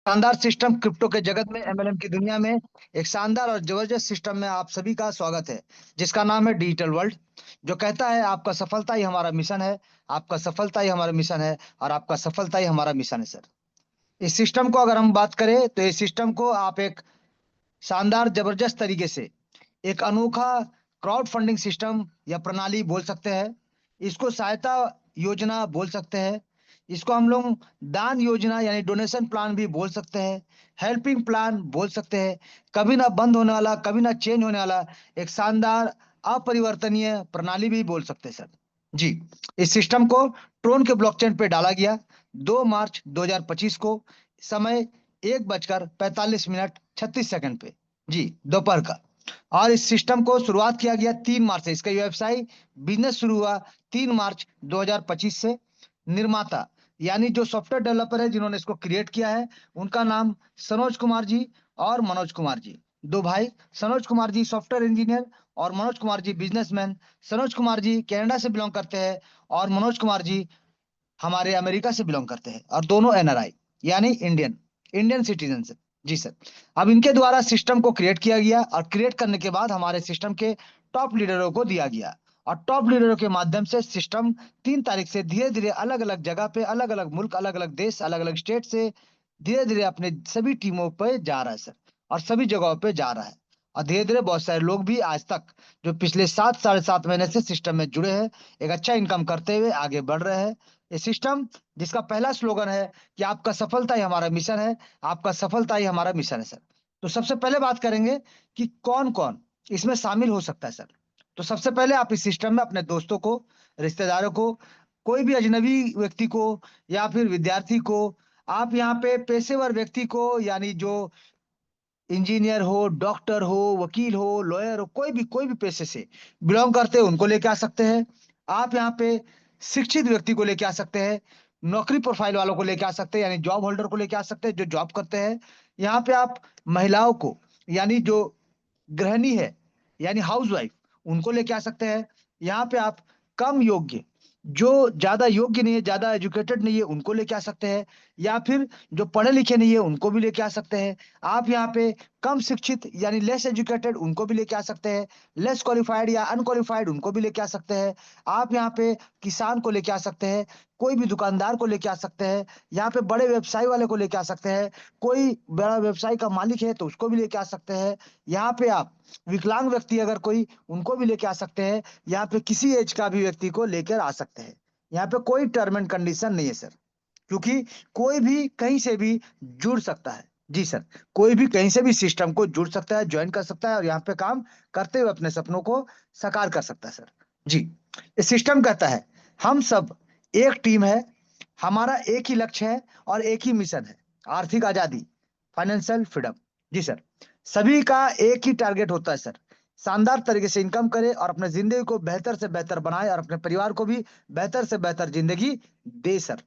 शानदार system crypto के जगत में एमएलएम की दुनिया में एक शानदार और जबरदस्त सिस्टम में आप सभी का स्वागत है, जिसका नाम है डिजिटल वर्ल्ड। जो कहता है आपका सफलता ही हमारा मिशन है, आपका सफलता ही हमारा मिशन है और आपका सफलता ही हमारा मिशन है सर। इस सिस्टम को अगर हम बात करें तो इस सिस्टम को आप एक शानदार जबरदस्त तरीके से एक अनोखा क्राउड फंडिंग सिस्टम या प्रणाली बोल सकते हैं। इसको सहायता योजना बोल सकते हैं। इसको हम लोग दान योजना यानी डोनेशन प्लान भी बोल सकते हैं। हेल्पिंग प्लान बोल सकते हैं। कभी ना बंद होने वाला, कभी ना चेंज होने वाला एक शानदार अपरिवर्तनीय प्रणाली भी बोल सकते हैं सर। जी, इस सिस्टम को ट्रोन के ब्लॉकचेन पे डाला गया 2 मार्च 2025 को, समय 1:45 मिनट 36 सेकंड पे, जी, दोपहर का। और इस सिस्टम को शुरुआत किया गया 3 मार्च से। इसका व्यवसाय बिजनेस शुरू हुआ 3 मार्च 2025 से। निर्माता यानी जो सॉफ्टवेयर डेवलपर है जिन्होंने इसको क्रिएट किया है, उनका नाम सनोज कुमार जी और मनोज कुमार जी, दो भाई। सनोज कुमार जी सॉफ्टवेयर इंजीनियर और मनोज कुमार जी बिजनेसमैन। सनोज कुमार जी कनाडा से बिलोंग करते हैं और मनोज कुमार जी हमारे अमेरिका से बिलोंग करते हैं, और दोनों एनआरआई यानी इंडियन इंडियन सिटीजन है। जी सर। अब इनके द्वारा सिस्टम को क्रिएट किया गया और क्रिएट करने के बाद हमारे सिस्टम के टॉप लीडरों को दिया गया। और टॉप लीडरों के माध्यम से सिस्टम 3 तारीख से धीरे धीरे अलग अलग जगह पे, अलग अलग मुल्क, अलग अलग देश, अलग अलग स्टेट से धीरे धीरे अपने सभी टीमों पे जा रहा है सर, और सभी जगहों पे जा रहा है। और धीरे धीरे बहुत सारे लोग भी आज तक जो पिछले 7 साढ़े 7 महीने से सिस्टम में जुड़े हैं, एक अच्छा इनकम करते हुए आगे बढ़ रहे हैं। ये सिस्टम जिसका पहला स्लोगन है कि आपका सफलता ही हमारा मिशन है, आपका सफलता ही हमारा मिशन है सर। तो सबसे पहले बात करेंगे कि कौन कौन इसमें शामिल हो सकता है सर। तो सबसे पहले आप इस सिस्टम में अपने दोस्तों को, रिश्तेदारों को, कोई भी अजनबी व्यक्ति को या फिर विद्यार्थी को, आप यहाँ पे पेशेवर व्यक्ति को यानी जो इंजीनियर हो, डॉक्टर हो, वकील हो, लॉयर हो, कोई भी पेशे से बिलोंग करते हैं उनको लेके आ सकते हैं। आप यहाँ पे शिक्षित व्यक्ति को लेके आ सकते हैं। नौकरी प्रोफाइल वालों को लेके आ सकते हैं यानी जॉब होल्डर को लेके आ सकते हैं जो जॉब करते हैं। यहाँ पे आप महिलाओं को यानी जो गृहिणी है यानी हाउसवाइफ, उनको लेके आ सकते हैं। यहाँ पे आप कम योग्य, जो ज्यादा योग्य नहीं है, ज्यादा एजुकेटेड नहीं है, उनको लेके आ सकते हैं। या फिर जो पढ़े लिखे नहीं है उनको भी लेके आ सकते हैं। आप यहाँ पे कम शिक्षित यानी लेस एजुकेटेड उनको भी लेके आ सकते हैं। लेस क्वालिफाइड या अनक्वालिफाइड उनको भी लेके आ सकते हैं। आप यहाँ पे किसान को लेके आ सकते हैं। कोई भी दुकानदार को लेके आ सकते हैं। यहाँ पे बड़े व्यवसाय वाले को लेके आ सकते हैं। कोई बड़ा व्यवसाय का मालिक है तो उसको भी लेके आ सकते हैं। यहाँ पे आप विकलांग व्यक्ति अगर कोई, उनको भी लेके आ सकते हैं। यहाँ पे किसी एज का भी व्यक्ति को लेकर आ सकते हैं। यहाँ पे कोई टर्म एंड कंडीशन नहीं है सर, क्योंकि कोई भी कहीं से भी जुड़ सकता है। जी सर, कोई भी कहीं से भी सिस्टम को जुड़ सकता है, ज्वाइन कर सकता है और यहाँ पे काम करते हुए अपने सपनों को साकार कर सकता है सर। जी, ये सिस्टम कहता है हम सब एक टीम है, हमारा एक ही लक्ष्य है और एक ही मिशन है, आर्थिक आजादी, फाइनेंशियल फ्रीडम। जी सर, सभी का एक ही टारगेट होता है सर, शानदार तरीके से इनकम करे और अपने जिंदगी को बेहतर से बेहतर बनाए और अपने परिवार को भी बेहतर से बेहतर जिंदगी दे सर।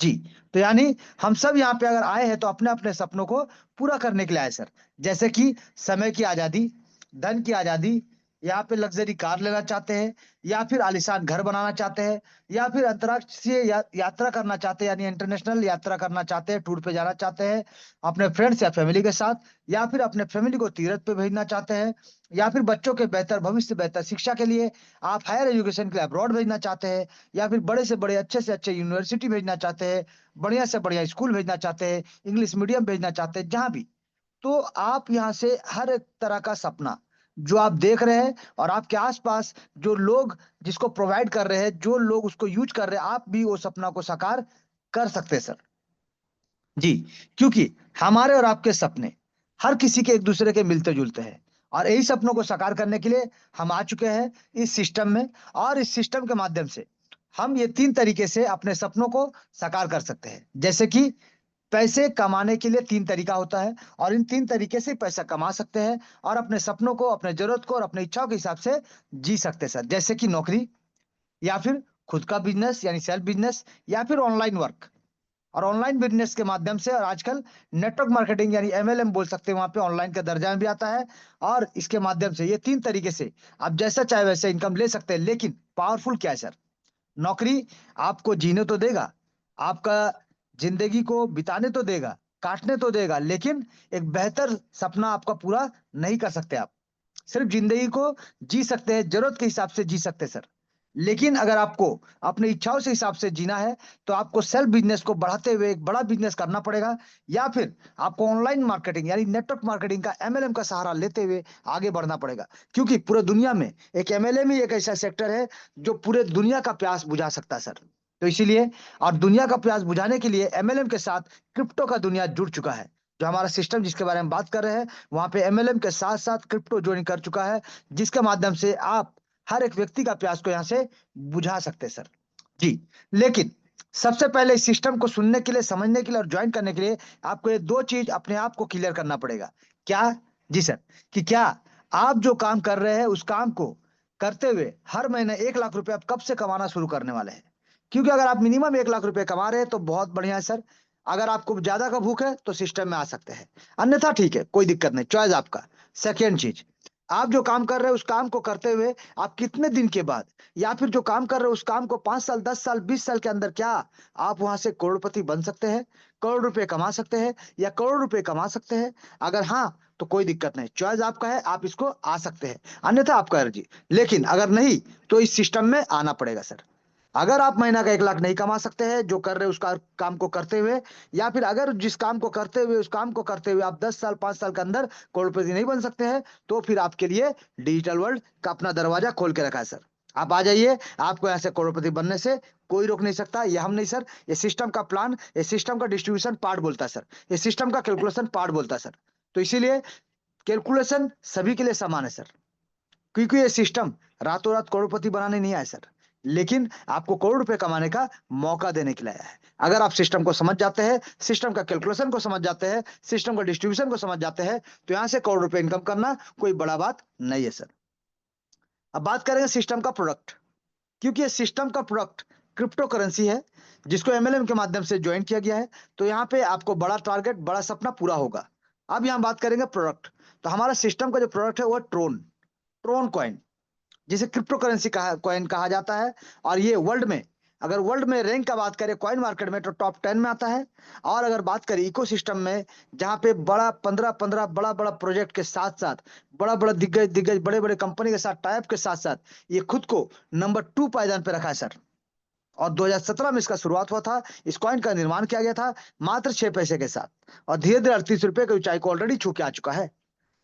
जी, तो यानी हम सब यहाँ पे अगर आए हैं तो अपने अपने सपनों को पूरा करने के लिए आए सर। जैसे कि समय की आजादी, धन की आजादी, यहाँ पे लग्जरी कार लेना चाहते हैं, या फिर आलीशान घर बनाना चाहते हैं, या फिर अंतर्राष्ट्रीय यात्रा करना चाहते हैं यानी इंटरनेशनल यात्रा करना चाहते हैं, टूर पे जाना चाहते हैं अपने फ्रेंड्स या फैमिली के साथ, या फिर अपने फैमिली को तीर्थ पे भेजना चाहते हैं, या फिर बच्चों के बेहतर भविष्य, बेहतर शिक्षा के लिए आप हायर एजुकेशन के लिए अब्रॉड भेजना चाहते हैं, या फिर बड़े से बड़े, अच्छे से अच्छे यूनिवर्सिटी भेजना चाहते हैं, बढ़िया से बढ़िया स्कूल भेजना चाहते हैं, इंग्लिश मीडियम भेजना चाहते हैं, जहां भी। तो आप यहाँ से हर एक तरह का सपना जो आप देख रहे हैं और आपके आसपास जो लोग जिसको प्रोवाइड कर रहे हैं, जो लोग उसको यूज कर रहे हैं, आप भी वो सपना को साकार कर सकते हैं सर। जी, क्योंकि हमारे और आपके सपने हर किसी के एक दूसरे के मिलते जुलते हैं, और यही सपनों को साकार करने के लिए हम आ चुके हैं इस सिस्टम में। और इस सिस्टम के माध्यम से हम ये 3 तरीके से अपने सपनों को साकार कर सकते हैं। जैसे कि पैसे कमाने के लिए 3 तरीका होता है, और इन 3 तरीके से पैसा कमा सकते हैं और अपने सपनों को, अपने जरूरत को और अपने इच्छाओं के हिसाब से जी सकते हैं सर। जैसे कि नौकरी, या फिर खुद का बिजनेस यानी सेल्फ बिजनेस, या फिर ऑनलाइन वर्क। और ऑनलाइन बिजनेस के माध्यम से, और आजकल नेटवर्क मार्केटिंग यानी एमएलएम बोल सकते हैं, वहां पे ऑनलाइन का दर्जा में भी आता है। और इसके माध्यम से ये 3 तरीके से आप जैसा चाहे वैसे इनकम ले सकते हैं। लेकिन पावरफुल क्या है सर, नौकरी आपको जीने तो देगा, आपका जिंदगी को बिताने तो देगा, काटने तो देगा, लेकिन एक बेहतर सपना आपका पूरा नहीं कर सकते आप। सिर्फ जिंदगी को जी सकते हैं, जरूरत के हिसाब से जी सकते हैं सर। लेकिन अगर आपको अपनी इच्छाओं से हिसाब से जीना है, तो आपको सेल्फ बिजनेस को बढ़ाते हुए एक बड़ा बिजनेस करना पड़ेगा, या फिर आपको ऑनलाइन मार्केटिंग यानी नेटवर्क मार्केटिंग का एमएलएम का सहारा लेते हुए आगे बढ़ना पड़ेगा। क्योंकि पूरे दुनिया में एक एमएलएम ही एक ऐसा सेक्टर है जो पूरे दुनिया का प्यास बुझा सकता है सर। तो इसीलिए, और दुनिया का प्यास बुझाने के लिए एमएलएम के साथ क्रिप्टो का दुनिया जुड़ चुका है। जो हमारा सिस्टम जिसके बारे में बात कर रहे हैं, वहां पे एमएलएम के साथ साथ क्रिप्टो ज्वाइन कर चुका है, जिसके माध्यम से आप हर एक व्यक्ति का प्यास को यहाँ से बुझा सकते हैं सर। जी। लेकिन सबसे पहले इस सिस्टम को सुनने के लिए, समझने के लिए और ज्वाइन करने के लिए आपको ये दो चीज अपने आप को क्लियर करना पड़ेगा। क्या? जी सर। कि क्या आप जो काम कर रहे हैं उस काम को करते हुए हर महीने 1 लाख रुपए आप कब से कमाना शुरू करने वाले हैं? क्योंकि अगर आप मिनिमम 1 लाख रुपए कमा रहे हैं तो बहुत बढ़िया है सर। अगर आपको ज्यादा का भूख है तो सिस्टम में आ सकते हैं, अन्यथा ठीक है, कोई दिक्कत नहीं, चॉइस आपका। सेकेंड चीज, आप जो काम कर रहे हैं उस काम को करते हुए आप कितने दिन के बाद, या फिर जो काम कर रहे हो उस काम को 5 साल, 10 साल, 20 साल के अंदर क्या आप वहां से करोड़पति बन सकते हैं, करोड़ रुपए कमा सकते हैं, या करोड़ रुपए कमा सकते हैं? अगर हाँ, तो कोई दिक्कत नहीं, चॉइस आपका है, आप इसको आ सकते हैं, अन्यथा आपका अर्जी। लेकिन अगर नहीं, तो इस सिस्टम में आना पड़ेगा सर। अगर आप महीना का 1 लाख नहीं कमा सकते हैं जो कर रहे हैं उसका काम को करते हुए, या फिर अगर जिस काम को करते हुए उस काम को करते हुए आप 10 साल, 5 साल के अंदर करोड़पति नहीं बन सकते हैं, तो फिर आपके लिए डिजिटल वर्ल्ड का अपना दरवाजा खोल के रखा है सर। आप आ जाइए, आपको ऐसे करोड़पति बनने से कोई रोक नहीं सकता। ये हम नहीं सर, ये सिस्टम का प्लान, ये सिस्टम का डिस्ट्रीब्यूशन पार्ट बोलता है सर, ये सिस्टम का कैलकुलेशन पार्ट बोलता है सर। तो इसीलिए कैलकुलेशन सभी के लिए समान है सर, क्योंकि ये सिस्टम रातों रात करोड़पति बनाने नहीं आया सर, लेकिन आपको करोड़ रुपए कमाने का मौका देने के लिए आया है। अगर आप सिस्टम को समझ जाते हैं, सिस्टम का कैलकुलेशन को समझ जाते हैं, सिस्टम का डिस्ट्रीब्यूशन को समझ जाते हैं, तो यहां से करोड़ रुपए इनकम करना कोई बड़ा बात नहीं है सर। अब बात करेंगे सिस्टम का प्रोडक्ट, क्योंकि ये सिस्टम का प्रोडक्ट क्रिप्टो करेंसी है, जिसको एमएलएम के माध्यम से ज्वाइन किया गया है। तो यहाँ पे आपको बड़ा टारगेट, बड़ा सपना पूरा होगा। अब यहाँ बात करेंगे प्रोडक्ट। तो हमारा सिस्टम का जो प्रोडक्ट है वो ट्रोन, ट्रोन कॉइन, जिसे क्रिप्टो करेंसी कहा, कॉइन कहा जाता है। और ये वर्ल्ड में, अगर वर्ल्ड में रैंक का बात करें कॉइन मार्केट में, तो टॉप 10 में आता है। और अगर बात करें इकोसिस्टम में, जहां पे बड़ा 15-15 बड़ा बड़ा प्रोजेक्ट के साथ साथ, बड़ा बड़ा दिग्गज दिग्गज बड़े बड़े कंपनी के साथ टाइप के साथ साथ, ये खुद को नंबर 2 पायदान पे रखा है सर। और 2017 में इसका शुरुआत हुआ था, इस कॉइन का निर्माण किया गया था मात्र 6 पैसे के साथ, और धीरे धीरे 38 रुपए की ऊंचाई को ऑलरेडी छू के आ चुका है।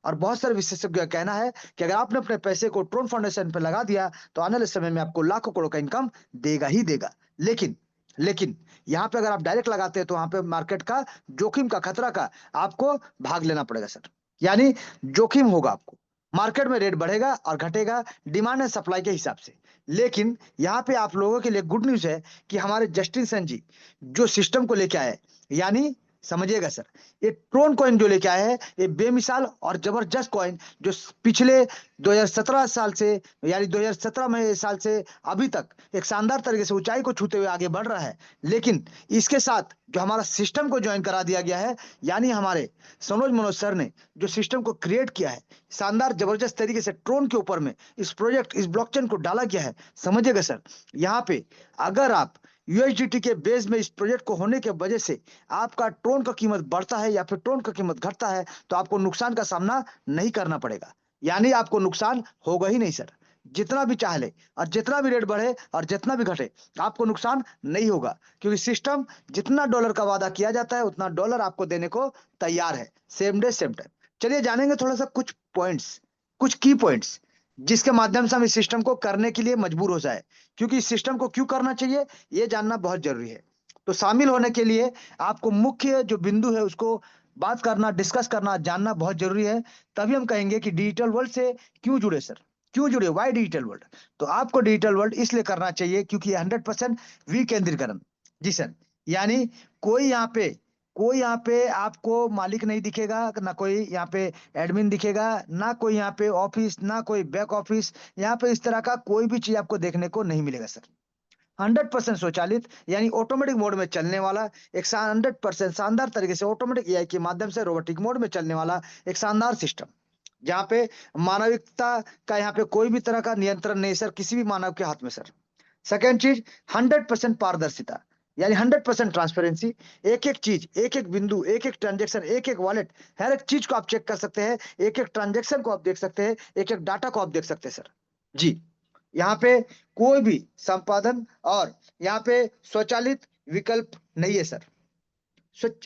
और बहुत सारे विशेषज्ञों का कहना है कि अगर आपने अपने पैसे को ट्रोन फाउंडेशन पे लगा दिया, तो आने वाले समय में आपको लाखों करोड़ का इनकम देगा ही देगा। लेकिन लेकिन यहाँ पे अगर आप डायरेक्ट लगाते हैं, तो वहां पे मार्केट का जोखिम का, खतरा का आपको भाग लेना पड़ेगा सर। यानी जोखिम होगा आपको, मार्केट में रेट बढ़ेगा और घटेगा डिमांड एंड सप्लाई के हिसाब से। लेकिन यहाँ पे आप लोगों के लिए गुड न्यूज है कि हमारे जस्टिन सेन जी जो सिस्टम को लेके आए, यानी समझिएगा सर, ये ट्रोन कॉइन जो लेके आए हैं, ये बेमिसाल और जबरदस्त कॉइन, जो पिछले 2017 साल से, यानी 2017 में साल से अभी तक एक शानदार तरीके से ऊंचाई को छूते हुए आगे बढ़ रहा है। लेकिन इसके साथ जो हमारा सिस्टम को ज्वाइन करा दिया गया है, यानी हमारे सनोज मनोज सर ने जो सिस्टम को क्रिएट किया है शानदार जबरदस्त तरीके से, ट्रोन के ऊपर में इस प्रोजेक्ट, इस ब्लॉकचेन को डाला गया है। समझिएगा सर, यहाँ पे अगर आप यूएसडीटी के बेस में इस प्रोजेक्ट को होने के वजह से आपका ट्रोन का कीमत बढ़ता है या फिर ट्रोन का कीमत घटता है, तो आपको नुकसान का सामना नहीं करना पड़ेगा। यानी आपको नुकसान होगा ही नहीं सर, जितना भी चाह ले और जितना भी रेट बढ़े और जितना भी घटे, आपको नुकसान नहीं होगा, क्योंकि सिस्टम जितना डॉलर का वादा किया जाता है उतना डॉलर आपको देने को तैयार है, सेम डे सेम टाइम। चलिए जानेंगे थोड़ा सा कुछ पॉइंट्स, कुछ की पॉइंट्स, जिसके माध्यम से हम इस सिस्टम को करने के लिए मजबूर हो जाए। क्योंकि इस सिस्टम को क्यों करना चाहिए, ये जानना बहुत जरूरी है। तो शामिल होने के लिए आपको मुख्य जो बिंदु है उसको बात करना, डिस्कस करना, जानना बहुत जरूरी है। तभी हम कहेंगे कि डिजिटल वर्ल्ड से क्यों जुड़े सर, क्यों जुड़े, वाई डिजिटल वर्ल्ड। तो आपको डिजिटल वर्ल्ड इसलिए करना चाहिए क्योंकि ये 100% विकेंद्रीकरण। जी सर। यानी कोई यहाँ पे कोई यहाँ पे आपको मालिक नहीं दिखेगा, ना कोई यहाँ पे एडमिन दिखेगा, ना कोई यहाँ पे ऑफिस, ना कोई बैक ऑफिस। यहाँ पे इस तरह का कोई भी चीज आपको देखने को नहीं मिलेगा सर। 100% स्वचालित, यानी ऑटोमेटिक मोड में चलने वाला, एक 100% शानदार तरीके से ऑटोमेटिक एआई के माध्यम से रोबोटिक मोड में चलने वाला एक शानदार सिस्टम, जहाँ पे मानविकता का यहाँ पे कोई भी तरह का नियंत्रण नहीं सर, किसी भी मानव के हाथ में सर। सेकेंड चीज, 100% पारदर्शिता। यानी 100% ट्रांसपेरेंसी। एक एक चीज, एक एक बिंदु, एक एक ट्रांजेक्शन, एक एक वॉलेट, हर एक चीज को आप चेक कर सकते हैं, एक एक ट्रांजेक्शन को आप देख सकते हैं, एक एक डाटा को आप देख सकते हैं सर। जी, यहाँ पे कोई भी संपादन और यहाँ पे स्वचालित विकल्प नहीं है सर।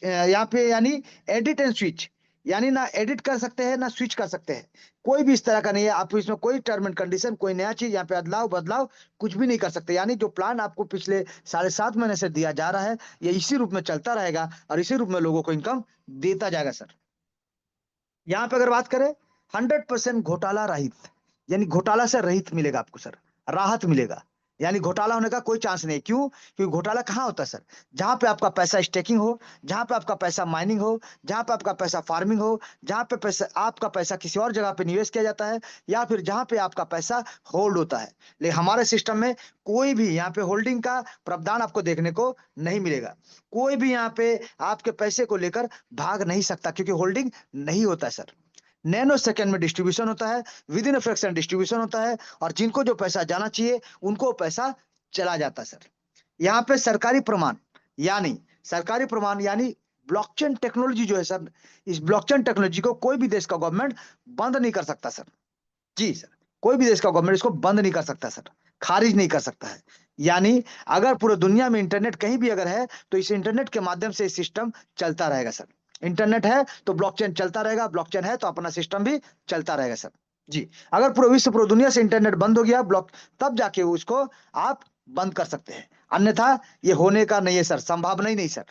यहाँ पे यानी एडिट एंड स्विच, यानी ना एडिट कर सकते हैं ना स्विच कर सकते हैं, कोई भी इस तरह का नहीं है। आप इसमें कोई टर्म एंड कंडीशन, कोई नया चीज यहाँ पे अदलाव बदलाव कुछ भी नहीं कर सकते। यानी जो प्लान आपको पिछले 7.5 महीने से दिया जा रहा है, ये इसी रूप में चलता रहेगा और इसी रूप में लोगों को इनकम देता जाएगा सर। यहाँ पे अगर बात करें 100% घोटाला रहित, यानी घोटाला से रहित मिलेगा आपको सर, राहत मिलेगा। यानी घोटाला होने का कोई चांस नहीं। क्यों? क्योंकि घोटाला कहाँ होता है सर? जहां पे आपका पैसा स्टेकिंग हो, जहां पे आपका पैसा माइनिंग हो, जहां पे आपका पैसा फार्मिंग हो, जहां पे पैसा आपका पैसा किसी और जगह पे निवेश किया जाता है, या फिर जहां पे आपका पैसा होल्ड होता है। लेकिन हमारे सिस्टम में कोई भी यहाँ पे होल्डिंग का प्रावधान आपको देखने को नहीं मिलेगा। कोई भी यहाँ पे आपके पैसे को लेकर भाग नहीं सकता, क्योंकि होल्डिंग नहीं होता है सर। नैनो सेकंड में डिस्ट्रीब्यूशन होता है, with in a fraction distribution होता है, और जिनको जो पैसा जाना चाहिए उनको पैसा चला जाता है सर। यहाँ पे सरकारी प्रमाण यानी ब्लॉकचेन टेक्नोलॉजी जो है सर, इस ब्लॉकचेन टेक्नोलॉजी को कोई भी देश का गवर्नमेंट बंद नहीं कर सकता सर। जी सर, कोई भी देश का गवर्नमेंट इसको बंद नहीं कर सकता सर, खारिज नहीं कर सकता है। यानी अगर पूरे दुनिया में इंटरनेट कहीं भी अगर है, तो इस इंटरनेट के माध्यम से सिस्टम चलता रहेगा सर। इंटरनेट है तो ब्लॉकचेन चलता रहेगा, ब्लॉकचेन है तो अपना सिस्टम भी चलता रहेगा सर। जी, अगर पूरे विश्व, पूरी दुनिया से इंटरनेट बंद हो गया, ब्लॉक, तब जाके उसको आप बंद कर सकते हैं। अन्यथा ये होने का नहीं है सर, संभावना ही नहीं सर।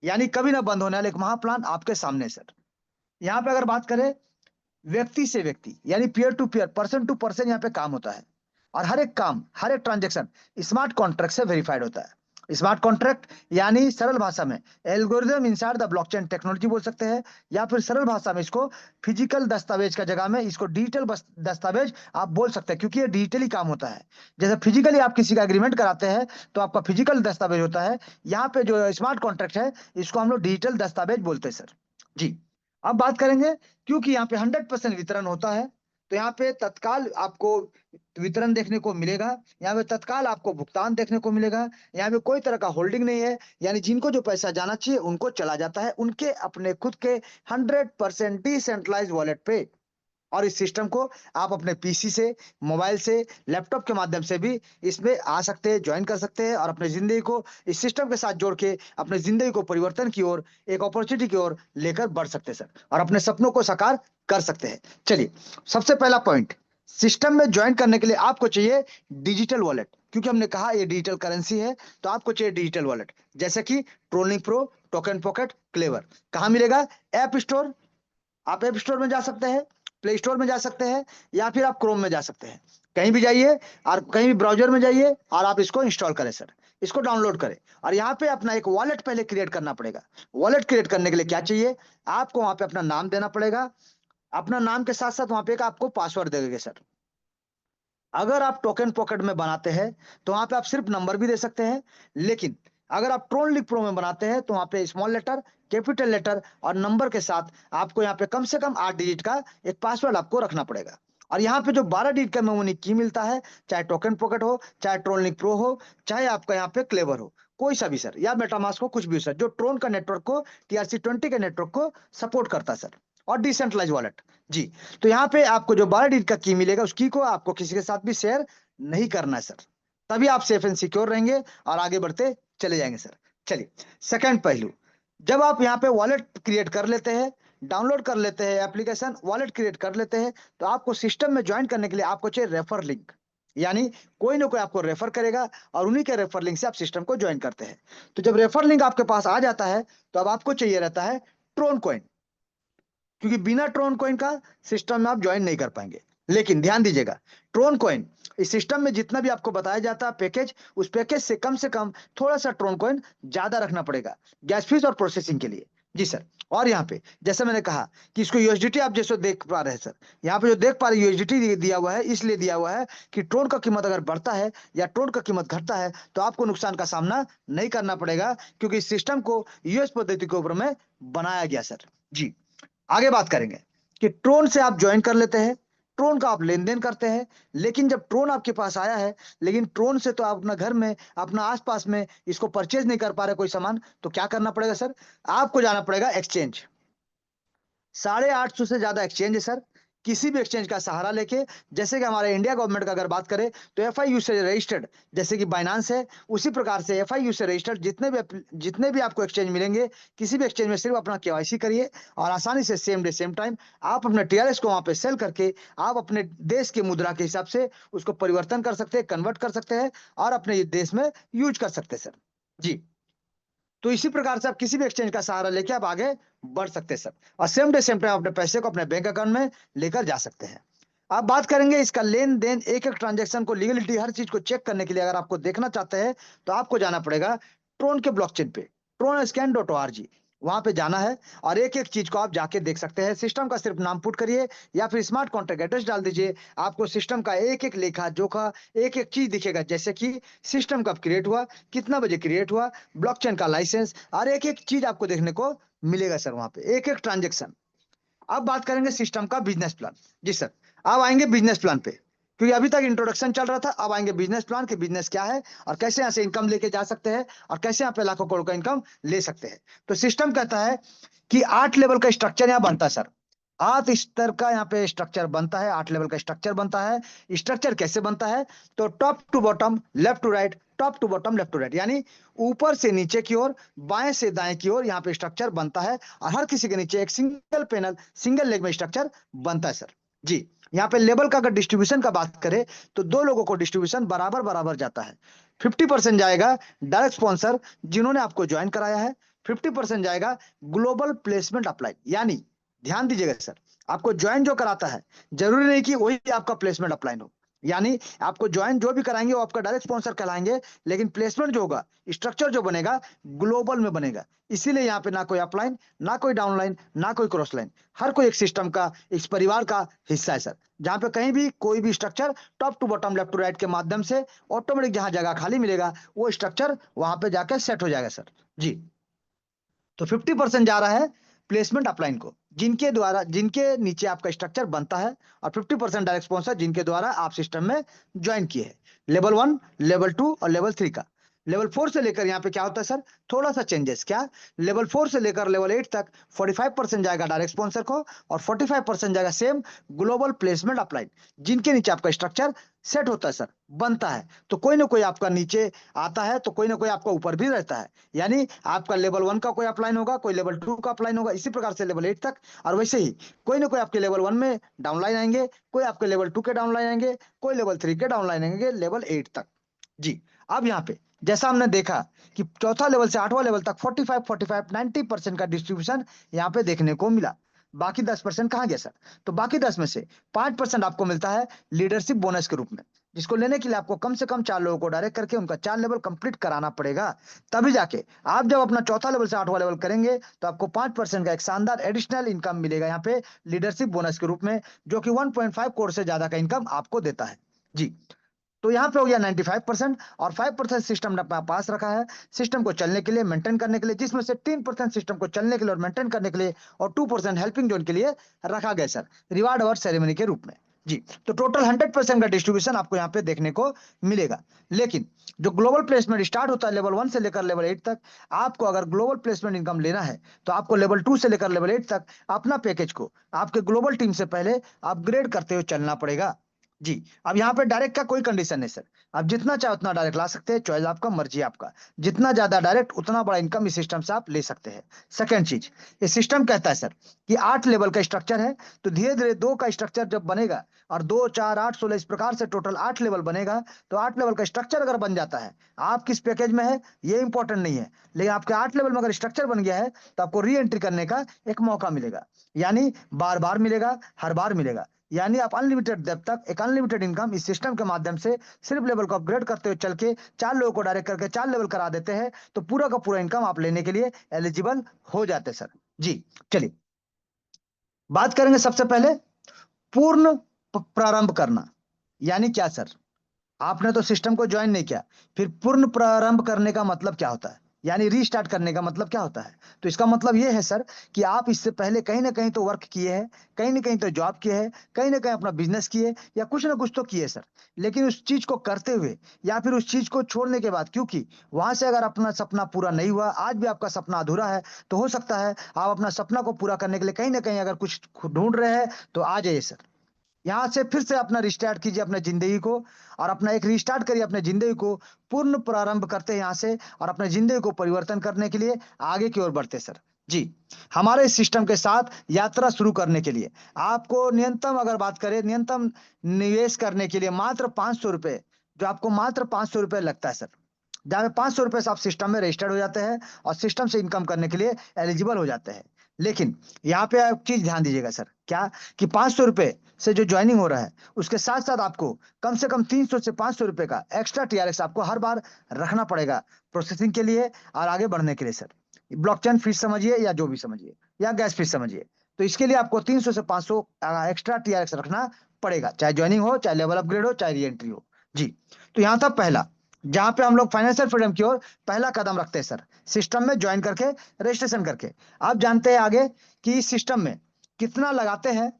यानी कभी ना बंद होने वाला एक महाप्लान आपके सामने है सर। यहाँ पे अगर बात करें व्यक्ति से व्यक्ति, यानी peer to peer, person to person यहाँ पे काम होता है। और हर एक काम, हर एक ट्रांजेक्शन स्मार्ट कॉन्ट्रैक्ट से वेरीफाइड होता है। स्मार्ट कॉन्ट्रैक्ट यानी सरल भाषा में algorithm inside the blockchain technology बोल सकते हैं, या फिर सरल भाषा में इसको फिजिकल दस्तावेज का जगह में इसको डिजिटल दस्तावेज आप बोल सकते हैं, क्योंकि ये डिजिटली काम होता है। जैसे फिजिकली आप किसी का एग्रीमेंट कराते हैं तो आपका फिजिकल दस्तावेज होता है, यहाँ पे जो स्मार्ट कॉन्ट्रैक्ट है इसको हम लोग डिजिटल दस्तावेज बोलते हैं सर। जी, अब बात करेंगे, क्योंकि यहाँ पे 100% वितरण होता है, तो यहाँ पे तत्काल आपको वितरण देखने को मिलेगा। यहाँ पे तत्काल आपको भुगतान देखने को मिलेगा। यहाँ पे कोई तरह का होल्डिंग नहीं है, यानी जिनको जो पैसा जाना चाहिए उनको चला जाता है, उनके अपने खुद के 100% डिसेंट्रलाइज वॉलेट पे। और इस सिस्टम को आप अपने पीसी से, मोबाइल से, लैपटॉप के माध्यम से भी इसमें आ सकते हैं, ज्वाइन कर सकते हैं, और अपने जिंदगी को इस सिस्टम के साथ जोड़ के अपने जिंदगी को परिवर्तन की ओर, एक अपॉर्चुनिटी की ओर लेकर बढ़ सकते हैं सर, और अपने सपनों को साकार कर सकते हैं। चलिए, सबसे पहला पॉइंट, सिस्टम में ज्वाइन करने के लिए आपको चाहिए डिजिटल वॉलेट, क्योंकि हमने कहा ये डिजिटल करेंसी है, तो आपको चाहिए डिजिटल वॉलेट, जैसे कि trolling pro, token pocket, clever. कहाँ मिलेगा? ऐप स्टोर, आप ऐप स्टोर में जा सकते हैं, प्ले स्टोर में जा सकते हैं, या फिर आप क्रोम में जा सकते हैं। कहीं भी जाइए और कहीं भी ब्राउजर में जाइए और आप इसको इंस्टॉल करें सर, इसको डाउनलोड करें। और यहाँ पे अपना एक वॉलेट पहले क्रिएट करना पड़ेगा। वॉलेट क्रिएट करने के लिए क्या चाहिए? आपको वहां पे अपना नाम देना पड़ेगा। अपना नाम के साथ साथ वहां पे एक आपको पासवर्ड देंगे सर। अगर आप टोकन पॉकेट में बनाते हैं तो वहां पे आप सिर्फ नंबर भी दे सकते हैं, लेकिन अगर आप ट्रोनली प्रो में बनाते हैं तो वहां पे स्मॉल लेटर, कैपिटल लेटर और नंबर के साथ आपको यहाँ पे कम से कम 8 डिजिट का एक पासवर्ड आपको रखना पड़ेगा। और यहाँ पे जो 12 डिजिट का मेमोरी की मिलता है, चाहे टोकन पॉकेट हो, चाहे ट्रोनलिंक प्रो हो, चाहे आपका यहाँ पे क्लेवर हो, कोई सा भी सर, या मेटामास्क हो, कुछ भी हो सर, जो ट्रोन का नेटवर्क को, TRC20 के नेटवर्क को सपोर्ट करता है सर, और डिसेंट्रलाइज वॉलेट। जी, तो यहाँ पे आपको जो 12 डिजिट का की मिलेगा, उस की को आपको किसी के साथ भी शेयर नहीं करना है सर, तभी आप सेफ एंड सिक्योर रहेंगे और आगे बढ़ते चले जाएंगे सर। चलिए, सेकंड पहलू, जब आप यहाँ पे वॉलेट क्रिएट कर लेते हैं, डाउनलोड कर लेते हैं एप्लीकेशन, वॉलेट क्रिएट कर लेते हैं, तो आपको सिस्टम में ज्वाइन करने के लिए आपको चाहिए रेफर लिंक, यानी कोई ना कोई आपको रेफर करेगा और उन्हीं के रेफर लिंक से आप सिस्टम को ज्वाइन करते हैं। तो जब रेफर लिंक आपके पास आ जाता है, तो अब आपको चाहिए रहता है ट्रोन कॉइन, क्योंकि बिना ट्रोन कॉइन का सिस्टम में आप ज्वाइन नहीं कर पाएंगे। लेकिन ध्यान दीजिएगा, ट्रोन कॉइन इस सिस्टम में जितना भी आपको बताया जाता है पैकेज, उस पैकेज से कम थोड़ा सा ट्रोन कॉइन ज्यादा रखना पड़ेगा गैस फीस और प्रोसेसिंग के लिए। जी सर, और यहाँ पे जैसे मैंने कहा कि इसको यूएसडीटी आप जैसे देख पा रहे हैं सर, यहाँ पे जो देख पा रहे हैं यूएसडीटी दिया हुआ है, इसलिए दिया हुआ है कि ट्रोन का कीमत अगर बढ़ता है या ट्रोन का कीमत घटता है तो आपको नुकसान का सामना नहीं करना पड़ेगा, क्योंकि इस सिस्टम को यूएस पद्धति के ऊपर में बनाया गया सर। जी, आगे बात करेंगे कि ट्रोन से आप ज्वाइन कर लेते हैं। ट्रोन का आप लेन देन करते हैं। लेकिन जब ट्रोन आपके पास आया है, लेकिन ट्रोन से तो आप अपना घर में, अपना आसपास में इसको परचेज नहीं कर पा रहे कोई सामान, तो क्या करना पड़ेगा सर? आपको जाना पड़ेगा एक्सचेंज। 850 से ज्यादा एक्सचेंज है सर। किसी भी एक्सचेंज का सहारा लेके, जैसे कि हमारे इंडिया गवर्नमेंट का अगर बात करें तो एफआईयू से रजिस्टर्ड, जैसे कि बाइनांस है, उसी प्रकार से एफआईयू से रजिस्टर्ड जितने भी आपको एक्सचेंज मिलेंगे, किसी भी एक्सचेंज में सिर्फ अपना केवाईसी करिए और आसानी से सेम डे सेम टाइम आप अपने टीआरएस को वहां पे सेल करके आप अपने देश की मुद्रा के हिसाब से उसको परिवर्तन कर सकते हैं, कन्वर्ट कर सकते हैं और अपने देश में यूज कर सकते हैं सर। जी। तो इसी प्रकार से आप किसी भी एक्सचेंज का सहारा लेके आप आगे बढ़ सकते हैं सर, और सेम डे सेम टाइम अपने पैसे को अपने बैंक अकाउंट में लेकर जा सकते हैं। आप बात करेंगे इसका लेन देन, एक एक ट्रांजेक्शन को, लीगलिटी, हर चीज को चेक करने के लिए अगर आपको देखना चाहते हैं तो आपको जाना पड़ेगा ट्रोन के ब्लॉकचेन पे, TronScan.org, वहां पे जाना है और एक एक चीज को आप जाके देख सकते हैं। सिस्टम का सिर्फ नाम पुट करिए या फिर स्मार्ट कॉन्ट्रैक्ट एड्रेस डाल दीजिए, आपको सिस्टम का एक एक लेखा जोखा, एक एक चीज दिखेगा, जैसे कि सिस्टम कब क्रिएट हुआ, कितना बजे क्रिएट हुआ, ब्लॉकचेन का लाइसेंस, और एक एक चीज आपको देखने को मिलेगा सर वहां पे, एक एक ट्रांजेक्शन। अब बात करेंगे सिस्टम का बिजनेस प्लान। जी सर, अब आएंगे बिजनेस प्लान पे, क्योंकि अभी तक इंट्रोडक्शन चल रहा था, अब आएंगे बिजनेस प्लान के बिजनेस क्या है और कैसे यहाँ से इनकम लेके जा सकते हैं और कैसे यहाँ पे लाखों करोड़ का इनकम ले सकते हैं। तो सिस्टम कहता है कि 8 लेवल का स्ट्रक्चर यहाँ बनता है सर। 8 स्तर का यहाँ पे स्ट्रक्चर बनता है, 8 लेवल का स्ट्रक्चर बनता है। स्ट्रक्चर कैसे बनता है? तो top to bottom, left to right, top to bottom, left to right, यानी ऊपर से नीचे की ओर, बाएं से दाएं की ओर यहाँ पे स्ट्रक्चर बनता है और हर किसी के नीचे एक सिंगल पैनल, सिंगल लेग में स्ट्रक्चर बनता है सर। जी। यहाँ पे लेवल का अगर डिस्ट्रीब्यूशन का बात करें तो दो लोगों को डिस्ट्रीब्यूशन बराबर बराबर जाता है। 50% जाएगा डायरेक्ट स्पॉन्सर जिन्होंने आपको ज्वाइन कराया है, 50% जाएगा ग्लोबल प्लेसमेंट अप्लाई, यानी ध्यान दीजिएगा सर, आपको ज्वाइन जो कराता है जरूरी नहीं कि वही आपका प्लेसमेंट अप्लाई हो, यानी आपको ज्वाइन जो भी कराएंगे वो आपका डायरेक्ट स्पॉन्सर कहलाएंगे, लेकिन प्लेसमेंट जो होगा, स्ट्रक्चर जो बनेगा, ग्लोबल में बनेगा। इसीलिए यहाँ पे ना कोई अपलाइन, ना कोई डाउनलाइन, ना कोई क्रॉस लाइन, हर कोई एक सिस्टम का, इस परिवार का हिस्सा है सर, जहां पे कहीं भी कोई भी structure top to bottom, left to right के माध्यम से ऑटोमेटिक जहां जगह खाली मिलेगा वो स्ट्रक्चर वहां पे जाकर सेट हो जाएगा सर। जी। तो 50% जा रहा है प्लेसमेंट अपलाइन को, जिनके द्वारा, जिनके नीचे आपका स्ट्रक्चर बनता है, और 50% डायरेक्ट स्पॉन्सर जिनके द्वारा आप सिस्टम में ज्वाइन किए हैं। लेवल 1, लेवल 2 और लेवल 3 का। लेवल 4 से लेकर यहाँ पे क्या होता है सर, थोड़ा सा चेंजेस, क्या? लेवल 4 से लेकर लेवल 8 तक 45% जाएगा डायरेक्ट स्पॉन्सर को और 45% जाएगा सेम ग्लोबल प्लेसमेंट अप्लाइड, जिनके नीचे आपका स्ट्रक्चर सेट होता है सर, बनता है। तो कोई ना कोई आपका नीचे आता है तो कोई ना कोई आपका ऊपर भी रहता है, यानी आपका लेवल 1 का कोई अपलाइन होगा, कोई लेवल 2 का अपलाइन होगा, इसी प्रकार से लेवल 8 तक, और वैसे ही कोई ना कोई आपके लेवल 1 में डाउनलाइन आएंगे, कोई आपके लेवल 2 के डाउनलाइन आएंगे, कोई लेवल 3 के डाउनलाइन आएंगे, लेवल 8 तक। जी। अब यहाँ पे जैसा हमने देखा कि चौथा लेवल से 8वां लेवल तक 45 90% का डिस्ट्रीब्यूशन यहाँ पे देखने को मिला। बाकी 10% कहाँ गया सर? तो बाकी 10 में से 5% आपको मिलता है लीडरशिप बोनस के रूप में, जिसको लेने के लिए आपको कम से कम 4 लोगों को डायरेक्ट करके उनका 4 लेवल कंप्लीट कराना पड़ेगा। तभी जाके आप जब अपना चौथा लेवल से 8वां लेवल करेंगे तो आपको 5% का एक शानदार एडिशनल इनकम मिलेगा यहाँ पे लीडरशिप बोनस के रूप में, जो कि 1.5 करोड़ से ज्यादा का इनकम आपको देता है। जी। तो यहाँ पे हो गया 95% और 5% सिस्टम ने अपना पास रखा है सिस्टम को चलने के लिए, मेंटेन करने के लिए, जिसमें से 3% सिस्टम को चलने के लिए और मेंटेन करने के लिए और 2% हेल्पिंग जोन के लिए रखा गया सर, रिवार्ड अवार्ड सेरेमनी के रूप में। जी। तो टोटल 100% का डिस्ट्रीब्यूशन आपको यहाँ पे देखने को मिलेगा। लेकिन जो ग्लोबल प्लेसमेंट स्टार्ट होता है लेवल 1 से लेकर लेवल 8 तक, आपको अगर ग्लोबल प्लेसमेंट इनकम लेना है तो आपको लेवल 2 से लेकर लेवल 8 तक अपना पैकेज को आपके ग्लोबल टीम से पहले अपग्रेड करते हुए चलना पड़ेगा। जी। अब यहाँ पे डायरेक्ट का कोई कंडीशन नहीं सर, आप जितना चाहे उतना डायरेक्ट ला सकते हैं, चॉइस आपका, मर्जी आपका, जितना ज्यादा डायरेक्ट उतना बड़ा इनकम इस सिस्टम से आप ले सकते हैं। सेकंड चीज, ये सिस्टम कहता है सर कि 8 लेवल का स्ट्रक्चर है, तो धीरे धीरे 2 का स्ट्रक्चर जब बनेगा और 2 4 8 16 इस प्रकार से टोटल 8 लेवल बनेगा, तो 8 लेवल का स्ट्रक्चर अगर बन जाता है, आप किस पैकेज में है ये इंपॉर्टेंट नहीं है, लेकिन आपके 8 लेवल में अगर स्ट्रक्चर बन गया है तो आपको री एंट्री करने का एक मौका मिलेगा, यानी बार बार मिलेगा, हर बार मिलेगा, यानी आप अनलिमिटेड डेप्थ तक एक अनलिमिटेड इनकम इस सिस्टम के माध्यम से सिर्फ लेवल को अपग्रेड करते हुए चल के 4 लोगों को डायरेक्ट करके 4 लेवल करा देते हैं, तो पूरा का पूरा इनकम आप लेने के लिए एलिजिबल हो जाते हैं सर। जी। चलिए बात करेंगे सबसे पहले पूर्ण प्रारंभ करना, यानी क्या सर? आपने तो सिस्टम को ज्वाइन नहीं किया, फिर पूर्ण प्रारंभ करने का मतलब क्या होता है? यानी रीस्टार्ट करने का मतलब क्या होता है? तो इसका मतलब ये है सर कि आप इससे पहले कहीं ना कहीं तो वर्क किए हैं, कहीं ना कहीं तो जॉब किए हैं, कहीं ना कहीं अपना बिजनेस किए या कुछ ना कुछ तो किए सर। लेकिन उस चीज को करते हुए या फिर उस चीज को छोड़ने के बाद, क्योंकि वहां से अगर अपना सपना पूरा नहीं हुआ, आज भी आपका सपना अधूरा है, तो हो सकता है आप अपना सपना को पूरा करने के लिए कहीं ना कहीं अगर कुछ ढूंढ रहे हैं तो आ जाइए सर। यहाँ से फिर से अपना रिस्टार्ट कीजिए अपने जिंदगी को, और अपना एक रिस्टार्ट करिए अपने जिंदगी को, पूर्ण प्रारंभ करते हैं यहाँ से, और अपने जिंदगी को परिवर्तन करने के लिए आगे की ओर बढ़ते सर। जी, हमारे इस सिस्टम के साथ यात्रा शुरू करने के लिए आपको न्यूनतम, अगर बात करें न्यूनतम निवेश करने के लिए मात्र 500 रुपए, जो आपको मात्र 500 रुपए लगता है सर, जहाँ पे 500 रुपए से आप सिस्टम में रजिस्टर्ड हो जाते हैं और सिस्टम से इनकम करने के लिए एलिजिबल हो जाते हैं। लेकिन यहाँ पे आप चीज ध्यान दीजिएगा सर, क्या कि 500 रुपए से जो ज्वाइनिंग हो रहा है उसके साथ साथ आपको कम से कम 300 से 500 रुपए का एक्स्ट्रा टीआरएक्स आपको हर बार रखना पड़ेगा प्रोसेसिंग के लिए और आगे बढ़ने के लिए सर। ब्लॉकचेन फीस समझिए या जो भी समझिए, या गैस फीस समझिए, तो इसके लिए आपको 300 से 500 एक्स्ट्रा टीआरएक्स रखना पड़ेगा, चाहे ज्वाइनिंग हो, चाहे लेवल अपग्रेड हो, चाहे री एंट्री हो। जी, तो यहाँ था पहला, जहां पे हम लोग फाइनेंशियल फ्रीडम की ओर पहला कदम रखते हैं सर, सिस्टम में ज्वाइन करके, रजिस्ट्रेशन करके। आप जानते हैं आगे कि इस सिस्टम में कितना लगाते हैं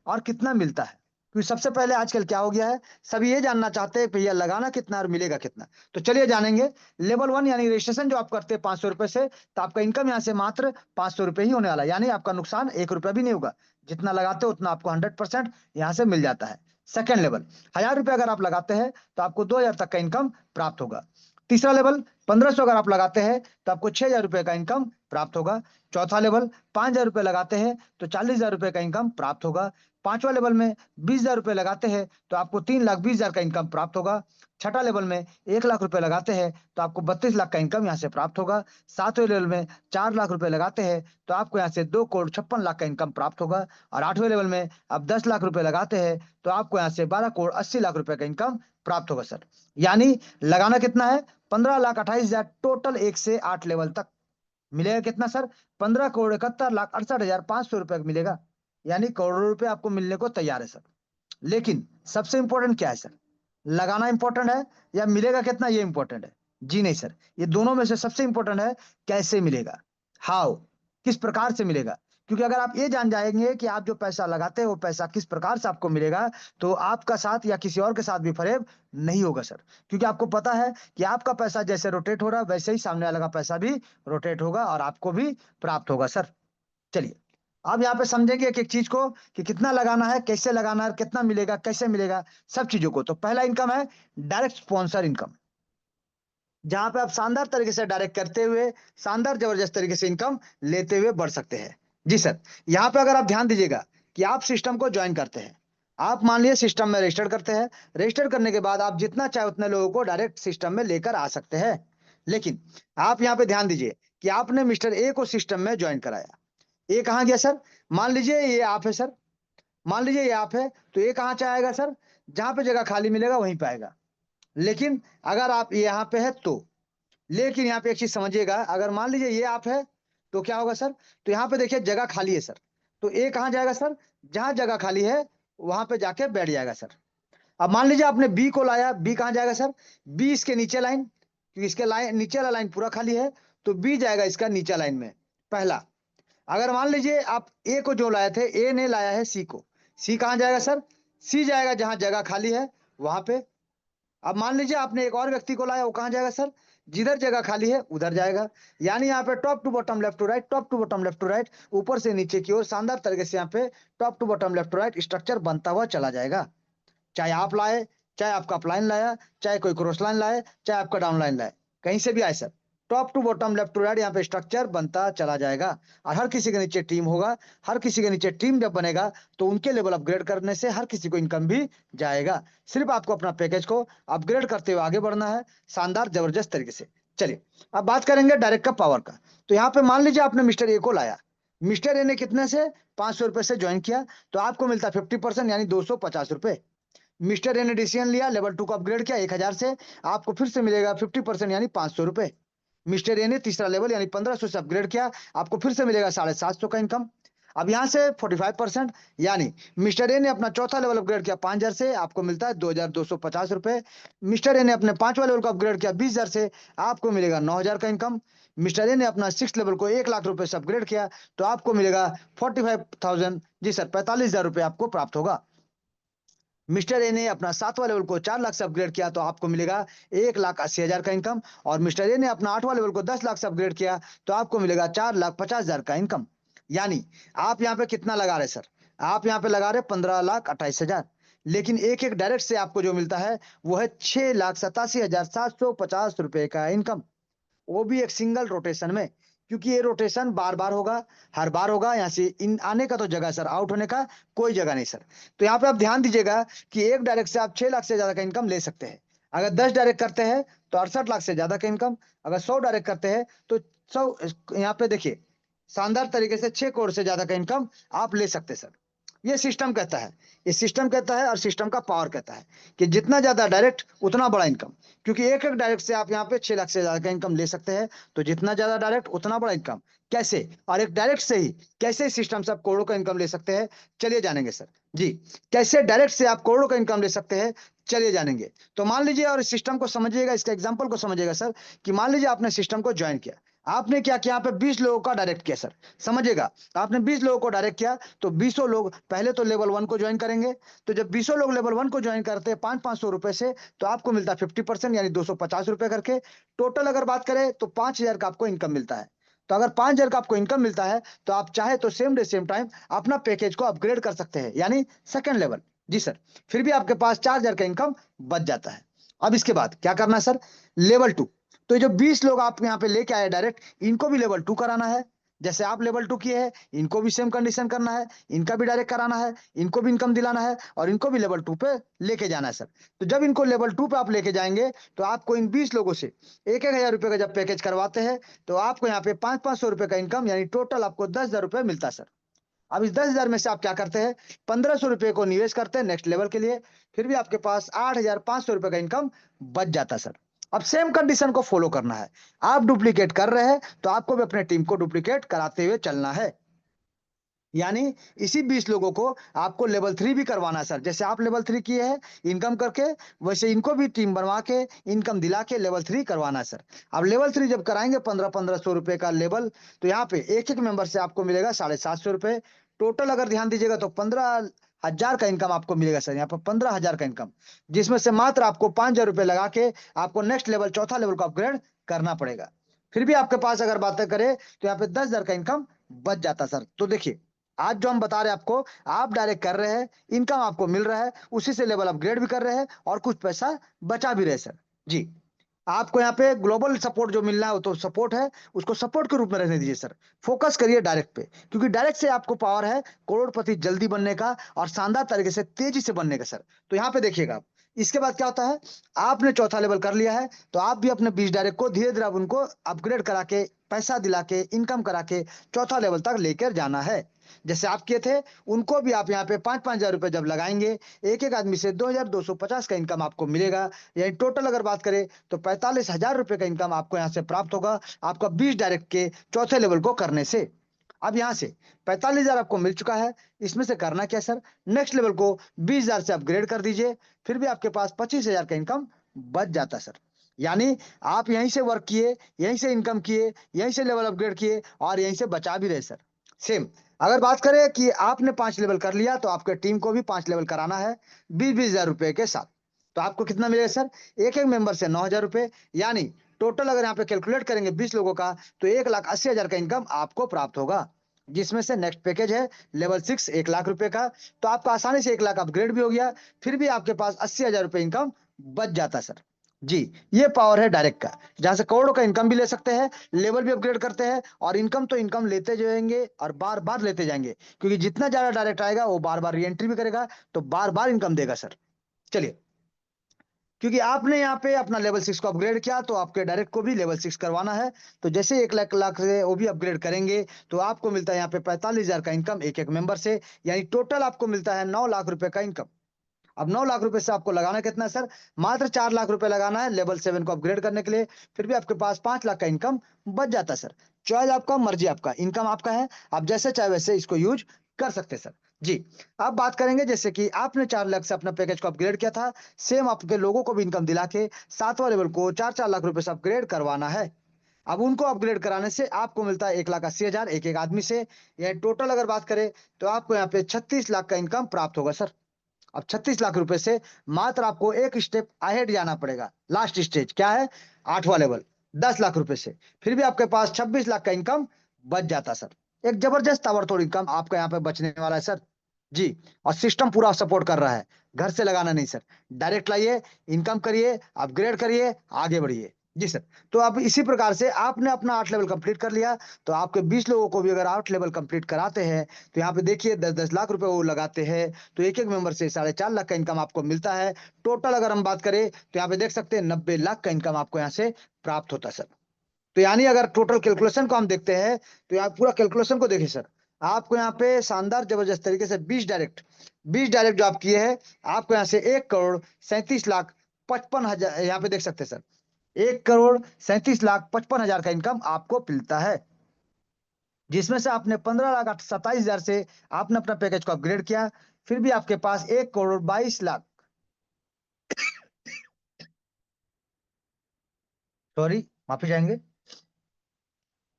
और कितना मिलता है, क्योंकि सबसे पहले आजकल क्या हो गया है, सभी ये जानना चाहते हैं भैया लगाना कितना और मिलेगा कितना। तो चलिए जानेंगे। लेवल 1 यानी रजिस्ट्रेशन जो आप करते हैं 500 रुपए से, तो आपका इनकम यहाँ से मात्र 500 रुपए ही होने वाला है, यानी आपका नुकसान 1 रुपया भी नहीं होगा। जितना लगाते हो उतना आपको 100% यहाँ से मिल जाता है। सेकेंड लेवल, 1000 रुपए अगर आप लगाते हैं तो आपको 2000 तक का इनकम प्राप्त होगा। तीसरा लेवल, 1500 अगर आप लगाते हैं तो आपको 6000 रुपए का इनकम प्राप्त होगा। चौथा लेवल, 5000 रुपए लगाते हैं तो 40000 रुपए का इनकम प्राप्त होगा। पांचवा लेवल में 20000 रुपए लगाते हैं तो आपको 3,20,000 का इनकम प्राप्त होगा। छठा लेवल में 1 लाख रुपए लगाते हैं तो आपको 32 लाख का इनकम यहाँ से प्राप्त होगा। सातवें लेवल में 4 लाख रुपए लगाते हैं तो आपको यहाँ से 2,56,00,000 का इनकम प्राप्त होगा। और आठवें लेवल में आप 10 लाख रुपए लगाते हैं तो आपको यहाँ से 12,80,00,000 रुपए का इनकम प्राप्त होगा सर। यानी लगाना कितना है, 15,28,000 टोटल, 1 से 8 लेवल तक मिलेगा कितना सर, 15,71,68,500 रुपए मिलेगा। यानी करोड़ों रुपए आपको मिलने को तैयार है सर। लेकिन सबसे इंपॉर्टेंट क्या है सर, लगाना इंपॉर्टेंट है या मिलेगा कितना ये इंपॉर्टेंट है? जी नहीं सर, ये दोनों में से सबसे इंपॉर्टेंट है कैसे मिलेगा, हाउ, किस प्रकार से मिलेगा। क्योंकि अगर आप ये जान जाएंगे कि आप जो पैसा लगाते हैं वो पैसा किस प्रकार से आपको मिलेगा, तो आपका साथ या किसी और के साथ भी फरेब नहीं होगा सर। क्योंकि आपको पता है कि आपका पैसा जैसे रोटेट हो रहा है वैसे ही सामने वाला का पैसा भी रोटेट होगा और आपको भी प्राप्त होगा सर। चलिए, अब यहाँ पे समझेंगे एक एक चीज को कि कितना लगाना है, कैसे लगाना है, कितना मिलेगा, कैसे मिलेगा, सब चीजों को। तो पहला इनकम है डायरेक्ट स्पॉन्सर इनकम, जहां पे आप शानदार तरीके से डायरेक्ट करते हुए, शानदार जबरदस्त तरीके से इनकम लेते हुए बढ़ सकते हैं। जी सर, यहाँ पे अगर आप ध्यान दीजिएगा कि आप सिस्टम को ज्वाइन करते हैं, आप मान लीजिए सिस्टम में रजिस्टर करते हैं, रजिस्टर करने के बाद आप जितना चाहे उतने लोगों को डायरेक्ट सिस्टम में लेकर आ सकते हैं। लेकिन आप यहाँ पे ध्यान दीजिए कि आपने मिस्टर ए को सिस्टम में ज्वाइन कराया। ए कहाँ गया सर? मान लीजिए ये आप है सर, मान लीजिए ये आप है, तो ये कहाँ से आएगा सर? जहां पे जगह खाली मिलेगा वहीं पे आएगा। लेकिन अगर आप यहाँ पे है तो, लेकिन यहाँ पे एक चीज समझिएगा, अगर मान लीजिए ये आप है तो क्या होगा सर? तो यहाँ पे देखिए जगह खाली है सर, तो ए कहाँ जाएगा सर? जहां जगह खाली है वहां पे जाके बैठ जाएगा सर। अब मान लीजिए आपने बी को लाया, बी कहाँ जाएगा सर? बी इसके नीचे लाइन, क्योंकि इसके लाइन नीचे वाला लाइन पूरा खाली है, तो बी जाएगा इसका नीचे लाइन में, पहला। अगर मान लीजिए आप ए को जो लाए थे, ए ने लाया है सी को, सी कहाँ जाएगा सर? सी जाएगा जहां जगह खाली है वहां पे। अब मान लीजिए आपने एक और व्यक्ति को लाया, वो कहाँ जाएगा सर? जिधर जगह खाली है उधर जाएगा। यानी यहाँ पे top to bottom, left to right, top to bottom, left to right, ऊपर से नीचे की ओर शानदार तरीके से यहाँ पे top to bottom, left to right structure बनता हुआ चला जाएगा। चाहे आप लाए, चाहे आपका अपलाइन लाया, चाहे कोई क्रॉस लाइन लाए, चाहे आपका डाउन लाइन लाए, कहीं से भी आए sir, top to bottom, left to right यहाँ पे स्ट्रक्चर बनता चला जाएगा। और हर किसी के नीचे टीम होगा, हर किसी के नीचे टीम जब बनेगा तो उनके लेवल अपग्रेड करने से हर किसी को इनकम भी जाएगा। सिर्फ आपको अपना पैकेज को अपग्रेड करते हुए आगे बढ़ना है, शानदार जबरदस्त तरीके से। चलिए, अब बात करेंगे डायरेक्ट का पावर का। तो यहाँ पे मान लीजिए आपने मिस्टर ए को लाया, मिस्टर ए ने कितने से 500 रुपए से ज्वाइन किया, तो आपको मिलता है 50% यानी 250 रुपए। मिस्टर ए ने डिसीजन लिया, लेवल 2 को अपग्रेड किया 1000 से, आपको फिर से मिलेगा 50% यानी 500 रुपए। मिस्टर ए ने तीसरा लेवल यानी 1500 से अपग्रेड किया, आपको फिर से मिलेगा 750 का इनकम। अब यहाँ से 45% यानी मिस्टर ए ने अपना चौथा लेवल अपग्रेड किया 5000 से, आपको मिलता है 2250 रुपए। मिस्टर ए ने अपने पांचवा लेवल को अपग्रेड किया 20000 से, आपको मिलेगा 9000 का इनकम। मिस्टर ए ने अपना 6 लेवल को 1 लाख रुपए से अपग्रेड किया तो आपको मिलेगा 45,000, जी सर 45,000 रुपए आपको प्राप्त होगा। मिस्टर ए ने अपना 7वां लेवल को 4 लाख से अपग्रेड किया तो आपको मिलेगा 1,80,000 का इनकम। और मिस्टर ए ने अपना 8वां लेवल को 10 लाख से अपग्रेड किया तो आपको मिलेगा 4,50,000 का इनकम। यानी आप यहाँ पे कितना लगा रहे सर? आप यहाँ पे लगा रहे 15,28,000, लेकिन एक एक डायरेक्ट से आपको जो मिलता है वो है 6,87,750 रुपए का इनकम, वो भी एक सिंगल रोटेशन में। क्योंकि ये रोटेशन बार बार होगा, हर बार होगा, यहाँ से इन आने का तो जगह सर, आउट होने का कोई जगह नहीं सर। तो यहाँ पे आप ध्यान दीजिएगा कि एक डायरेक्ट से आप 6 लाख से ज्यादा का इनकम ले सकते हैं। अगर 10 डायरेक्ट करते हैं तो 68 लाख से ज्यादा का इनकम। अगर 100 डायरेक्ट करते हैं तो 100, यहाँ पे देखिए शानदार तरीके से 6 करोड़ से ज्यादा का इनकम आप ले सकते हैं सर। ये सिस्टम कहता है, ये सिस्टम कहता है और सिस्टम का पावर कहता है कि जितना ज्यादा डायरेक्ट उतना बड़ा इनकम। क्योंकि एक एक डायरेक्ट से आप यहाँ पे 6 लाख से ज्यादा का इनकम ले सकते हैं। तो जितना ज्यादा डायरेक्ट उतना बड़ा इनकम कैसे, और एक डायरेक्ट से ही कैसे सिस्टम से आप करोड़ों का इनकम ले सकते हैं, चलिए जानेंगे सर। जी, कैसे डायरेक्ट से आप करोड़ों का इनकम ले सकते हैं, चलिए जानेंगे। तो मान लीजिए, और इस सिस्टम को समझिएगा, इसका एग्जाम्पल को समझिएगा सर, कि मान लीजिए आपने सिस्टम को ज्वाइन किया, आपने क्या किया, यहाँ पे 20 लोगों का डायरेक्ट किया सर। समझिएगा, आपने 20 लोगों को डायरेक्ट किया तो 20 लोग पहले तो लेवल 1 को ज्वाइन करेंगे। तो जब 20 लोग लेवल 1 को ज्वाइन करते हैं 500 रुपए से, तो आपको मिलता है 50%, यानी 250 रुपए करके। टोटल अगर बात करें तो 5,000 का आपको इनकम मिलता है। तो अगर 5,000 का आपको इनकम मिलता है तो आप चाहे तो सेम डे सेम टाइम अपना पैकेज को अपग्रेड कर सकते हैं, यानी सेकंड लेवल। जी सर, फिर भी आपके पास 4,000 का इनकम बच जाता है। अब इसके बाद क्या करना है सर? लेवल 2। तो जो 20 लोग आप यहाँ पे लेके आए डायरेक्ट, इनको भी लेवल 2 कराना है। जैसे आप लेवल 2 किए हैं, इनको भी सेम कंडीशन करना है, इनका भी डायरेक्ट कराना है, इनको भी इनकम दिलाना है और इनको भी लेवल 2 पे लेके जाना है सर। तो जब इनको लेवल 2 पे आप लेके जाएंगे तो आपको इन 20 लोगों से 1,000 रुपए का जब पैकेज करवाते हैं तो आपको यहाँ पे 500 रुपए का इनकम, यानी टोटल आपको 10,000 रुपए मिलता है सर। अब इस 10,000 में से आप क्या करते हैं? 1,500 रुपए को निवेश करते हैं नेक्स्ट लेवल के लिए। फिर भी आपके पास 8,500 रुपए का इनकम बच जाता है सर। अब सेम कंडीशन को फॉलो करना है। आप डुप्लीकेट कर रहे हैं तो आपको भी अपने टीम को डुप्लीकेट कराते हुए चलना है। यानी इसी 20 लोगों को आपको लेवल 3 भी करवाना है सर। जैसे आप लेवल 3 किए हैं इनकम करके, वैसे इनको भी टीम बनवा के इनकम दिला के लेवल 3 करवाना है सर। अब लेवल 3 जब कराएंगे 1500 रुपए का लेवल, तो यहाँ पे एक एक मेंबर से आपको मिलेगा 750 रुपए। टोटल अगर ध्यान दीजिएगा तो 15,000 का इनकम आपको मिलेगा सर। यहाँ पर 15,000 का इनकम, जिसमें से मात्र आपको 5,000 रुपए लगा के आपको नेक्स्ट लेवल, चौथा लेवल को अपग्रेड करना पड़ेगा। फिर भी आपके पास अगर बातें करें तो यहाँ पे 10,000 का इनकम बच जाता सर। तो देखिए, आज जो हम बता रहे हैं आपको, आप डायरेक्ट कर रहे हैं, इनकम आपको मिल रहा है, उसी से लेवल अपग्रेड भी कर रहे हैं और कुछ पैसा बचा भी रहे सर। जी, आपको यहाँ पे ग्लोबल सपोर्ट जो मिलना है वो तो सपोर्ट है, उसको सपोर्ट के रूप में रहने दीजिए सर। फोकस करिए डायरेक्ट पे, क्योंकि डायरेक्ट से आपको पावर है करोड़पति जल्दी बनने का और शानदार तरीके से तेजी से बनने का सर। तो यहाँ पे देखिएगा आप, इसके बाद क्या होता है, आपने चौथा लेवल कर लिया है तो आप भी अपने 20 डायरेक्ट को धीरे धीरे उनको अपग्रेड करा के, पैसा दिला के, इनकम करा के चौथा लेवल तक लेकर जाना है। जैसे आप किए थे, उनको भी आप यहाँ पे 5,000 रुपए जब लगाएंगे, एक एक आदमी से 2,250 का इनकम आपको मिलेगा। यानी टोटल अगर बात करें तो 45,000 रुपए का इनकम आपको यहाँ से प्राप्त होगा, आपका 20 डायरेक्ट के चौथे लेवल को करने से। अब यहाँ से 45,000 आपको मिल चुका है, इसमें से करना क्या सर? नेक्स्ट लेवल को 20,000 से अपग्रेड कर दीजिए। फिर भी आपके पास 25,000 का इनकम बच जाता सर। यानी आप यहीं से वर्क किए, यहीं से इनकम किए, यहीं से लेवल अपग्रेड किए और यहीं से बचा भी रहे सर। सेम अगर बात करें कि आपने 5 लेवल कर लिया तो आपके टीम को भी 5 लेवल कराना है 20,000 रुपए के साथ। तो आपको कितना मिलेगा सर? एक एक मेंबर से 9,000 रुपए, यानी टोटल अगर यहाँ पे कैलकुलेट करेंगे 20 लोगों का तो 1,80,000 का इनकम आपको प्राप्त होगा। जिसमें से नेक्स्ट पैकेज है लेवल 6, 1 लाख रुपए का। तो आपका आसानी से 1 लाख अपग्रेड भी हो गया। फिर भी आपके पास 80,000 रुपए इनकम बच जाता सर। जी, ये पावर है डायरेक्ट का, जहां से करोड़ों का इनकम भी ले सकते हैं, लेवल भी अपग्रेड करते हैं और इनकम तो इनकम लेते जाएंगे और बार बार लेते जाएंगे। क्योंकि जितना ज्यादा डायरेक्ट आएगा वो बार बार री एंट्री भी करेगा, तो बार बार इनकम देगा सर। चलिए, क्योंकि आपने यहाँ पे अपना लेवल 6 को अपग्रेड किया तो आपके डायरेक्ट को भी लेवल 6 करवाना है। तो जैसे 1 लाख से वो भी अपग्रेड करेंगे तो आपको मिलता है यहाँ पे 45,000 का इनकम एक एक मेंबर से, यानी टोटल आपको मिलता है 9 लाख रुपए का इनकम। अब 9 लाख रुपए से आपको लगाना कितना है सर? मात्र 4 लाख रुपए लगाना है लेवल 7 को अपग्रेड करने के लिए। फिर भी आपके पास 5 लाख का इनकम बच जाता है सर। चॉइस आपका, मर्जी आपका, इनकम आपका है, आप जैसे चाहे वैसे इसको यूज कर सकते हैं सर। जी, अब बात करेंगे जैसे कि आपने 4 लाख से अपना पैकेज को अपग्रेड किया था, सेम आपके लोगों को भी इनकम दिला के 7वां लेवल को 4-4 लाख रुपए से अपग्रेड करवाना है। अब उनको अपग्रेड कराने से आपको मिलता है 1,80,000 एक एक आदमी से। यह टोटल अगर बात करें तो आपको यहाँ पे 36 लाख का इनकम प्राप्त होगा सर। अब 36 लाख रुपए से मात्र आपको एक स्टेप अहेड जाना पड़ेगा। लास्ट स्टेज क्या है? 8वां लेवल, 10 लाख रुपए से। फिर भी आपके पास 26 लाख का इनकम बच जाता सर। एक जबरदस्त ताबड़तोड़ इनकम आपका यहाँ पे बचने वाला है सर। जी। और सिस्टम पूरा सपोर्ट कर रहा है, घर से लगाना नहीं सर। डायरेक्ट लाइए, इनकम करिए, अपग्रेड करिए, आगे बढ़िए। जी सर। तो अब इसी प्रकार से आपने अपना 8 लेवल कंप्लीट कर लिया, तो आपके 20 लोगों को भी अगर 8 लेवल कंप्लीट कराते हैं, तो यहाँ पे देखिए 10-10 लाख रुपए वो लगाते हैं, तो एक-एक मेंबर से 4.5 लाख का इनकम आपको मिलता है। टोटल अगर हम बात करें, तो यहाँ पे देख सकते हैं 90 लाख का इनकम आपको यहाँ से प्राप्त होता है सर। तो यानी अगर टोटल कैलकुलेशन को हम देखते हैं, तो यहाँ पूरा कैलकुलेशन को देखिए सर। आपको यहाँ पे शानदार जबरदस्त तरीके से 20 डायरेक्ट जो आप किए हैं, आपको यहाँ से 1,37,55,000 यहाँ पे देख सकते हैं सर। 1,37,55,000 का इनकम आपको मिलता है, जिसमें से आपने 15,27,000 से आपने अपना पैकेज को अपग्रेड किया। फिर भी आपके पास 1,22,00,000, सॉरी, माफी चाहेंगे।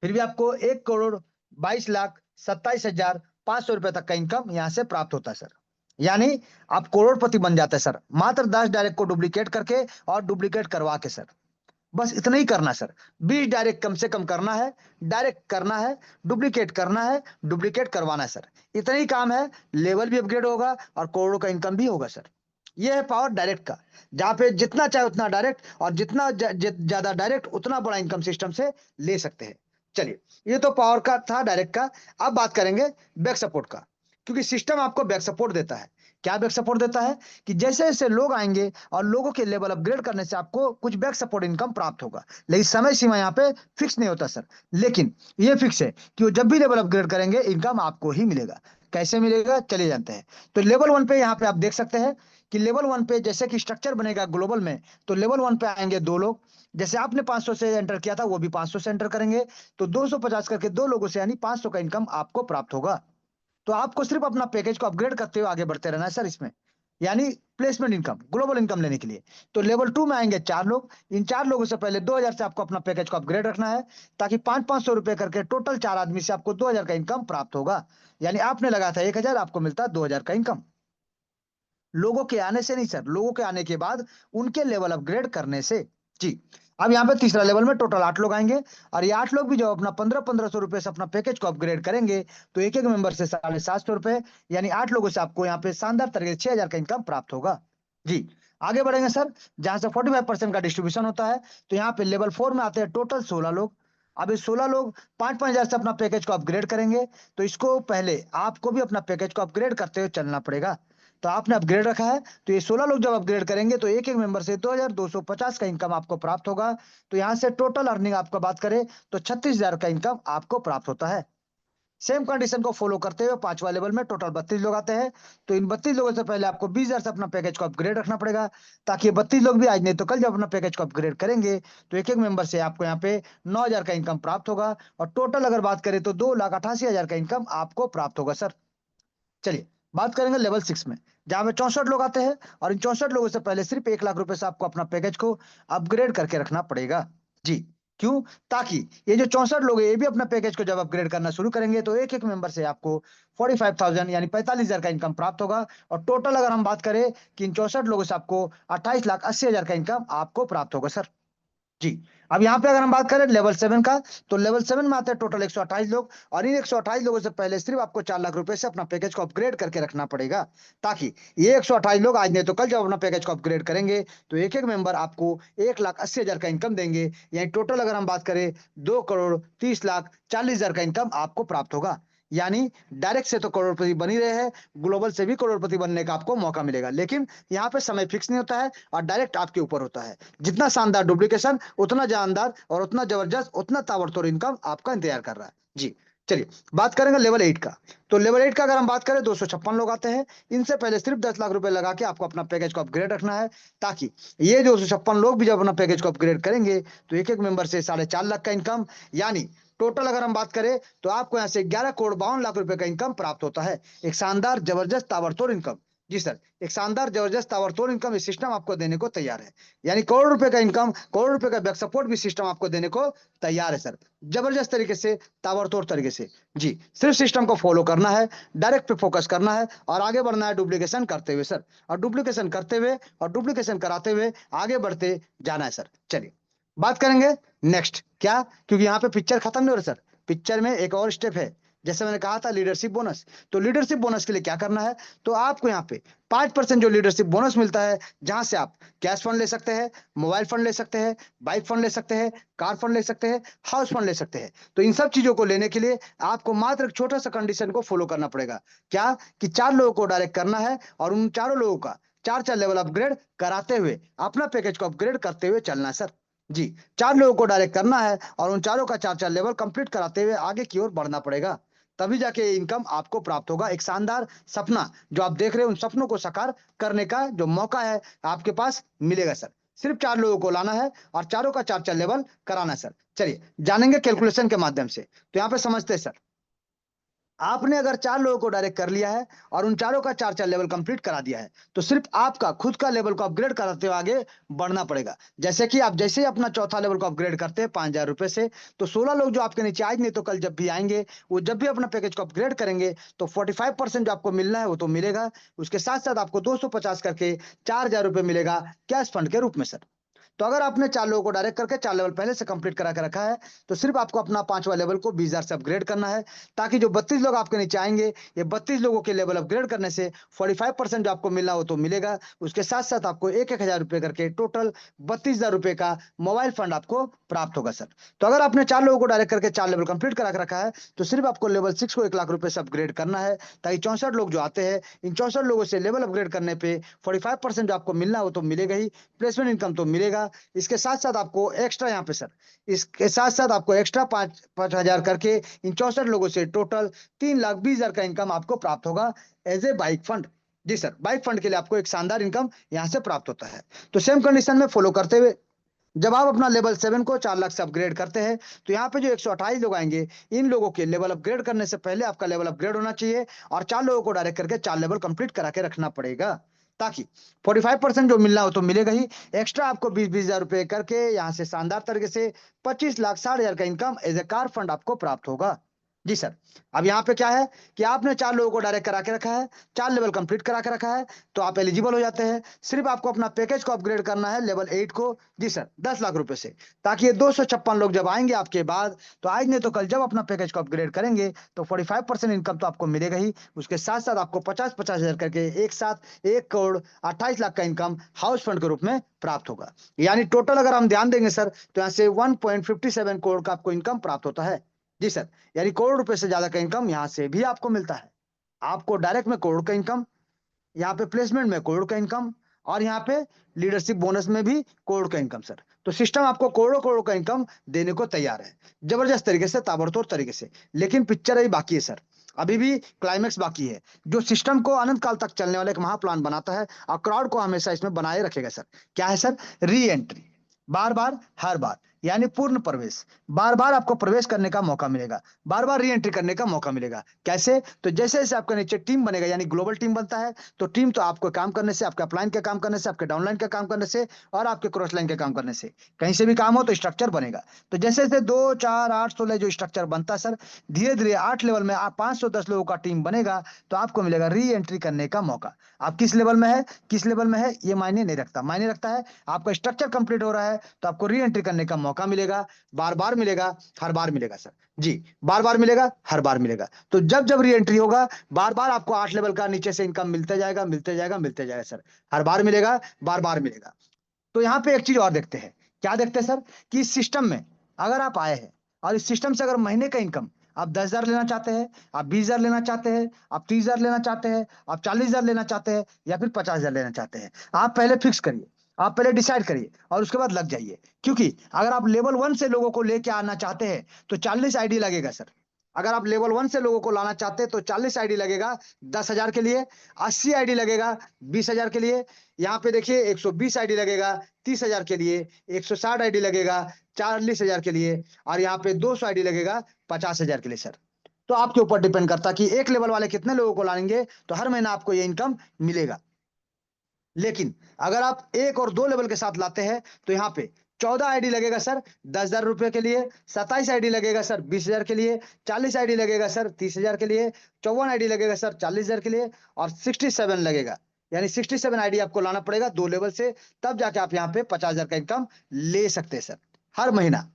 फिर भी आपको 1,22,27,500 रुपए तक का इनकम यहाँ से प्राप्त होता है सर। यानी आप करोड़पति बन जाते हैं सर, मात्र 10 डायरेक्ट को डुप्लीकेट करके और डुप्लीकेट करवा के सर। बस इतना ही करना सर। 20 डायरेक्ट कम से कम करना है, डायरेक्ट करना है, डुप्लीकेट करना है, डुप्लीकेट करवाना है सर। इतना ही काम है, लेवल भी अपग्रेड होगा और करोड़ों का इनकम भी होगा सर। ये है पावर डायरेक्ट का, जहां पे जितना चाहे उतना डायरेक्ट, और जितना ज्यादा डायरेक्ट उतना बड़ा इनकम सिस्टम से ले सकते हैं। चलिए, ये तो पावर का था, डायरेक्ट का। अब बात करेंगे बैक सपोर्ट का, क्योंकि सिस्टम आपको बैक सपोर्ट देता है। क्या बैक सपोर्ट देता है? कि जैसे जैसे लोग आएंगे और लोगों के लेवल अपग्रेड करने से आपको कुछ बैक सपोर्ट इनकम प्राप्त होगा, लेकिन समय सीमा यहाँ पे फिक्स नहीं होता सर। लेकिन ये फिक्स है कि वो जब भी लेवल अपग्रेड करेंगे, इनकम आपको ही मिलेगा। कैसे मिलेगा, चले जानते हैं। तो लेवल 1 पे यहाँ पे आप देख सकते हैं कि लेवल 1 पे जैसे कि स्ट्रक्चर बनेगा ग्लोबल में, तो लेवल 1 पे आएंगे 2 लोग। जैसे आपने 500 से एंटर किया था, वो भी 500 से एंटर करेंगे, तो 250 करके 2 लोगों से, यानी 500 का इनकम आपको प्राप्त होगा। तो आपको सिर्फ अपना पैकेज को अपग्रेड करते हुए आगे बढ़ते रहना है सर इसमें, यानी प्लेसमेंट इनकम, ग्लोबल इनकम लेने के लिए। तो लेवल 2 में आएंगे 4 लोग। इन 4 लोगों से पहले 2,000 से आपको अपना पैकेज को अपग्रेड रखना है, ताकि 500-500 रुपए करके टोटल 4 आदमी से आपको 2,000 का इनकम प्राप्त होगा। यानी आपने लगाया था 1,000, आपको मिलता है 2,000 का इनकम। लोगों के आने से नहीं सर, लोगों के आने के बाद उनके लेवल अपग्रेड करने से। जी। अब यहाँ पे तीसरा लेवल में टोटल 8 लोग आएंगे, और ये 8 लोग भी जब अपना 1500 रुपए से अपना पैकेज को अपग्रेड करेंगे, तो एक एक मेंबर से 750 रुपए, यानी 8 लोगों से आपको यहाँ पे शानदार तरीके से 6,000 का इनकम प्राप्त होगा। जी। आगे बढ़ेंगे सर, जहां से 45% का डिस्ट्रीब्यूशन होता है। तो यहाँ पे लेवल 4 में आते हैं टोटल 16 लोग। अब ये 16 लोग 5-5 हजार से अपना पैकेज को अपग्रेड करेंगे, तो इसको पहले आपको भी अपना पैकेज को अपग्रेड करते हुए चलना पड़ेगा। तो आपने अपग्रेड रखा है, तो ये 16 लोग जब अपग्रेड करेंगे, तो एक एक मेंबर से 2,250 का इनकम आपको प्राप्त होगा। तो यहाँ से टोटल अर्निंग आपका बात करें, तो 36,000 का इनकम आपको प्राप्त होता है। सेम कंडीशन को फॉलो करते हुए 5वां लेवल में टोटल 32 लोग आते हैं। तो इन 32 लोगों से पहले आपको 20,000 से अपना पैकेज को अपग्रेड रखना पड़ेगा, ताकि ये 32 लोग भी आज नहीं तो कल जब अपना पैकेज को अपग्रेड करेंगे, तो एक एक मेंबर से आपको यहाँ पे 9,000 का इनकम प्राप्त होगा। और टोटल अगर बात करें, तो 2,88,000 का इनकम आपको प्राप्त होगा सर। चलिए, बात करेंगे लेवल 6 में, जहां पे 64 लोग आते हैं, और इन 64 लोगों से पहले सिर्फ 1 लाख रुपए से आपको अपना पैकेज को अपग्रेड करके रखना पड़ेगा। जी। क्यों? ताकि ये जो 64 लोग हैं, ये भी अपना पैकेज को जब अपग्रेड करना शुरू करेंगे, तो एक एक मेंबर से आपको 45,000 यानी 45,000 का इनकम प्राप्त होगा। और टोटल अगर हम बात करें, कि इन 64 लोगों से आपको 28,80,000 का इनकम आपको प्राप्त होगा सर। जी। अब यहाँ पे अगर हम बात करें लेवल 7 का, तो लेवल 7 में आते हैं टोटल 128 लोग, और इन 128 लोगों से पहले सिर्फ आपको 4 लाख रुपए से अपना पैकेज को अपग्रेड करके रखना पड़ेगा, ताकि ये 128 लोग आज नहीं तो कल जब अपना पैकेज को अपग्रेड करेंगे, तो एक एक मेंबर आपको 1,80,000 का इनकम देंगे। यानी टोटल अगर हम बात करें, 2,30,40,000 का इनकम आपको प्राप्त होगा। यानी डायरेक्ट से तो करोड़पति बन ही रहे हैं, ग्लोबल से भी करोड़पति बनने का आपको मौका मिलेगा। लेकिन यहाँ पे समय फिक्स नहीं होता है, और डायरेक्ट आपके ऊपर होता है। जितना शानदार डुप्लीकेशन, उतना जानदार और उतना जबरदस्त, उतना ताबड़तोड़ इनकम आपका इंतजार कर रहा है। जी। चलिए, बात करेंगे लेवल 8 का। तो लेवल 8 का अगर हम बात करें, 256 लोग आते हैं। इनसे पहले सिर्फ 10 लाख रुपए लगा के आपको अपना पैकेज को अपग्रेड रखना है, ताकि ये 256 लोग भी जब अपना पैकेज को अपग्रेड करेंगे, तो एक एक मेंबर से 4.5 लाख का इनकम, यानी टोटल अगर हम बात करें, तो आपको यहाँ से 11,52 लाख रुपए का इनकम प्राप्त होता है। एक शानदार जबरदस्त ताबड़तोड़ इनकम, जी सर, एक शानदार जबरदस्त ताबड़तोड़ इनकम ये सिस्टम आपको देने को तैयार है। यानी करोड़ रुपए का इनकम, करोड़ रुपए का बैक सपोर्ट भी सिस्टम आपको देने को तैयार है सर। जबरदस्त तरीके से, ताबड़तोड़ तरीके से। जी, सिर्फ सिस्टम को फॉलो करना है, डायरेक्ट पे फोकस करना है और आगे बढ़ना है डुप्लीकेशन करते हुए सर। और डुप्लीकेशन करते हुए और डुप्लीकेशन कराते हुए आगे बढ़ते जाना है सर। चलिए, बात करेंगे नेक्स्ट क्या, क्योंकि यहाँ पे पिक्चर खत्म नहीं हो रहा सर। पिक्चर में एक और स्टेप है, जैसे मैंने कहा था लीडरशिप बोनस। तो लीडरशिप बोनस के लिए क्या करना है, तो आपको यहाँ पे 5% जो लीडरशिप बोनस मिलता है, जहां से आप कैश फंड ले सकते हैं, मोबाइल फंड ले सकते हैं, बाइक फंड ले सकते हैं, कार फंड ले सकते हैं, हाउस फंड ले सकते हैं। तो इन सब चीजों को लेने के लिए आपको मात्र एक छोटा सा कंडीशन को फॉलो करना पड़ेगा। क्या, कि 4 लोगों को डायरेक्ट करना है और उन चारों लोगों का 4-4 लेवल अपग्रेड कराते हुए अपना पैकेज को अपग्रेड करते हुए चलना है सर। जी, 4 लोगों को डायरेक्ट करना है और उन चारों का 4-4 लेवल कंप्लीट कराते हुए आगे की ओर बढ़ना पड़ेगा। तभी जाके इनकम आपको प्राप्त होगा। एक शानदार सपना जो आप देख रहे हैं, उन सपनों को साकार करने का जो मौका है आपके पास मिलेगा सर। सिर्फ 4 लोगों को लाना है और चारों का 4-4 लेवल कराना है सर। चलिए, जानेंगे कैलकुलेशन के माध्यम से। तो यहाँ पे समझते हैं सर, आपने अगर 4 लोगों को डायरेक्ट कर लिया है और उन चारों का 4-4 लेवल कंप्लीट करा दिया है, तो सिर्फ आपका खुद का लेवल को अपग्रेड कराते हुए आगे बढ़ना पड़ेगा। जैसे कि आप जैसे ही अपना चौथा लेवल को अपग्रेड करते हैं 5,000 रुपए से, तो 16 लोग जो आपके नीचे आज नहीं तो कल जब भी आएंगे, वो जब भी अपना पैकेज को अपग्रेड करेंगे, तो 45% जो आपको मिलना है वो तो मिलेगा। उसके साथ-साथ आपको 250 करके 4,000 रुपए मिलेगा कैश फंड के रूप में सर। तो अगर आपने 4 लोगों को डायरेक्ट करके 4 लेवल पहले से कंप्लीट करा के रखा है, तो सिर्फ आपको अपना 5वां लेवल को 20,000 से अपग्रेड करना है, ताकि जो 32 लोग आपके नीचे आएँगे, ये 32 लोगों के लेवल अपग्रेड करने से 45% जो आपको मिलना है वो तो मिलेगा। उसके साथ-साथ आपको 1-1 हज़ार रुपए करके टोटल 32,000 रुपए का मोबाइल फंड आपको प्राप्त होगा सर। तो अगर आपने 4 लोगों को डायरेक्ट करके 4 लेवल कंप्लीट करा के रखा है, तो सिर्फ आपको लेवल 6 को 1 लाख रुपए से अपग्रेड करना है, ताकि 64 लोग जो आते हैं, इन 64 लोगों से लेवल अपग्रेड करने पे 45% जो आपको मिलना है वो तो मिलेगा ही, प्लेसमेंट इनकम तो मिलेगा। इसके साथ-साथ आपको एक्स्ट्रा यहाँ पे सर, इसके साथ-साथ आपको एक्स्ट्रा 5 हज़ार करके इन 64 लोगों से टोटल 3,20,000 का इनकम आपको प्राप्त होगा एज़ ए बाइक फंड। जी सर, बाइक फंड के लिए आपको एक शानदार इनकम यहाँ से प्राप्त होता है। तो सेम कंडीशन में फॉलो करते हुए जब आप अपना लेवल 7 को 4 लाख से अपग्रेड करते हैं, तो यहाँ पे जो 128 लोग आएँगे, इन लोगों के लेवल अपग्रेड करने से पहले आपका लेवल अपग्रेड होना चाहिए और 4 लोगों को डायरेक्ट करके 4 लेवल कंप्लीट करा के रखना पड़ेगा। ताकि 45% जो मिलना हो तो मिलेगा ही, एक्स्ट्रा आपको 20-20 हज़ार रुपए करके यहाँ से शानदार तरीके से 25,60,000 का income as a car fund आपको प्राप्त होगा। जी सर, अब यहाँ पे क्या है कि आपने 4 लोगों को डायरेक्ट करा के रखा है, 4 लेवल कंप्लीट करा के रखा है, तो आप एलिजिबल हो जाते हैं। सिर्फ आपको अपना पैकेज को अपग्रेड करना है लेवल 8 को, जी सर, 10 लाख रुपए से, ताकि ये 256 लोग जब आएँगे आपके बाद, तो आज नहीं तो कल जब अपना पैकेज को अपग्रेड करेंगे, तो 45% इनकम तो आपको मिलेगा ही। उसके साथ-साथ आपको 50-50 हज़ार करके एक साथ 1 करोड़ 28 लाख का इनकम हाउस फंड के रूप में प्राप्त होगा। यानी टोटल अगर हम ध्यान देंगे सर, तो यहाँ से 1.57 करोड़ का आपको इनकम प्राप्त होता है। जी सर, यानी करोड़ रुपए से ज़्यादा का इनकम यहाँ से भी आपको मिलता है। आपको डायरेक्ट में करोड़ का इनकम, यहाँ पे प्लेसमेंट में करोड़ का इनकम और यहाँ पे लीडरशिप बोनस में भी करोड़ का इनकम सर। तो सिस्टम आपको करोड़ों-करोड़ों का इनकम देने को तैयार है। जबरदस्त तरीके से, ताबड़तोड़ तरीके से। लेकिन पिक्चर अभी बाकी है सर। अभी भी क्लाइमैक्स बाकी है, जो सिस्टम को अनंत काल तक चलने वाला एक महाप्लान बनाता है और क्राउड को हमेशा इसमें बनाए रखेगा सर। क्या है सर? री-एंट्री। बार-बार, हर बार, यानी पूर्ण प्रवेश। बार-बार आपको प्रवेश करने का मौका मिलेगा, बार-बार री-एंट्री करने का मौका मिलेगा। कैसे? तो जैसे-जैसे आपके नीचे टीम बनेगा, यानी ग्लोबल टीम बनता है, तो टीम तो आपको काम करने से, आपके अपलाइन के काम करने से, आपके डाउनलाइन के काम करने से और आपके क्रॉस लाइन के काम करने से, कहीं से भी काम हो तो स्ट्रक्चर बनेगा। तो जैसे-जैसे 2, 4, 8, 16 जो स्ट्रक्चर बनता है सर, धीरे-धीरे 8 लेवल में आप 510 लोगों का टीम बनेगा, तो आपको मिलेगा री-एंट्री करने का मौका। आप किस लेवल में है, किस लेवल में है, ये मायने नहीं रखता। मायने रखता है आपका स्ट्रक्चर कंप्लीट हो रहा है, तो आपको री-एंट्री करने का मौका मिलेगा, बार-बार मिलेगा, हर बार मिलेगा सर। जी, बार-बार मिलेगा, हर बार मिलेगा। तो जब-जब री-एंट्री होगा, बार-बार आपको 8 लेवल का नीचे से इनकम मिलते जाएगा, मिलते जाएगा, मिलते जाएगा सर। हर बार मिलेगा, बार-बार मिलेगा। तो यहाँ पे एक चीज़ और देखते हैं। क्या देखते हैं सर? कि इस सिस्टम में अगर आप आए हैं और इस सिस्टम से अगर महीने का इनकम आप 10,000 लेना चाहते हैं, आप 20,000 लेना चाहते हैं, आप 30,000 लेना चाहते हैं, आप 40,000 लेना चाहते हैं या फिर 50,000 लेना चाहते हैं। आप पहले फिक्स करिए, आप पहले डिसाइड करिए और उसके बाद लग जाइए। क्योंकि अगर आप लेवल 1 से लोगों को लेके आना चाहते हैं, तो 40 आईडी लगेगा सर। अगर आप लेवल 1 से लोगों को लाना चाहते हैं, तो 40 आईडी लगेगा 10,000 के लिए, 80 आईडी लगेगा 20,000 के लिए, यहाँ पे देखिए 120 आईडी लगेगा 30,000 के लिए, 160 आईडी लगेगा 40,000 के लिए और यहाँ पे 200 आईडी लगेगा 50,000 के लिए सर। तो आपके ऊपर डिपेंड करता है कि एक लेवल वाले कितने लोगों को लाएंगे, तो हर महीना आपको ये इनकम मिलेगा। लेकिन अगर आप 1 और 2 लेवल के साथ लाते हैं, तो यहाँ पे 14 आईडी लगेगा सर 10,000 रुपए के लिए, 27 आईडी लगेगा सर 20,000 के लिए, 40 आईडी लगेगा सर 30,000 के लिए, 54 आईडी लगेगा सर 40,000 के लिए, और 67 लगेगा, यानी 67 आईडी आपको लाना पड़ेगा 2 लेवल से, तब जाके आप यहाँ पे 50,000 का इनकम ले सकते हैं सर, हर महीना।